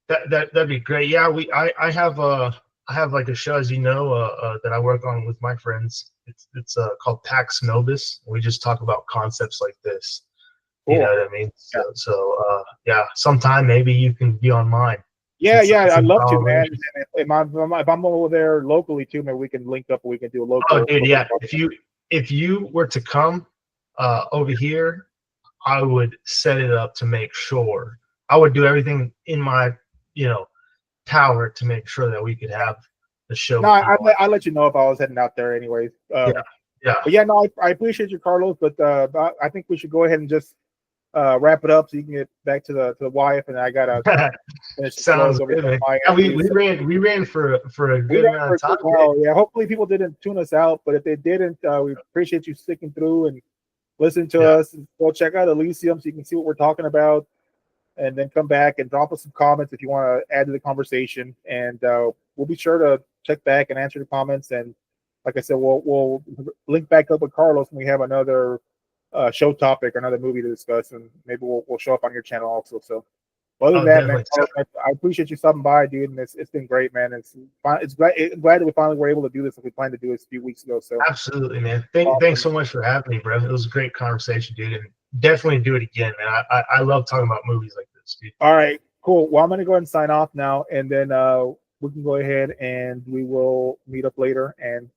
S2: That'd be great. Yeah, I have like a show, as you know, that I work on with my friends. It's called Pax Nobis. We just talk about concepts like this.
S1: Cool.
S2: You know what I mean? So yeah, sometime maybe you can be on mine.
S1: Yeah, I'd love to, man. If I'm over there locally too, maybe we can link up and we can do a local.
S2: Oh, dude, yeah. If you were to come over here, I would set it up to make sure. I would do everything in my power to make sure that we could have the show.
S1: No, I'll let you know if I was heading out there, anyways.
S2: Yeah.
S1: But yeah, no, I appreciate you, Carlos. But I think we should go ahead and just wrap it up so you can get back to the wife, and I gotta finish.
S2: Sounds good, man. Yeah, we ran for a good amount of time.
S1: Yeah, hopefully people didn't tune us out, but if they didn't, we appreciate you sticking through and listening to us. Go check out Elysium so you can see what we're talking about, and then come back and drop us some comments if you want to add to the conversation, and we'll be sure to check back and answer the comments. And like I said, we'll link back up with Carlos when we have another show topic or another movie to discuss, and maybe we'll show up on your channel also. So other than that, man, I appreciate you stopping by, dude, and it's been great, man. It's glad that we finally were able to do this. We planned to do this a few weeks ago. So
S2: absolutely, man. Thanks so much for having me, bro. It was a great conversation, dude, and definitely do it again, man. I love talking about movies like this, dude.
S1: All right, cool. Well, I'm gonna go ahead and sign off now, and then we can go ahead and we will meet up later and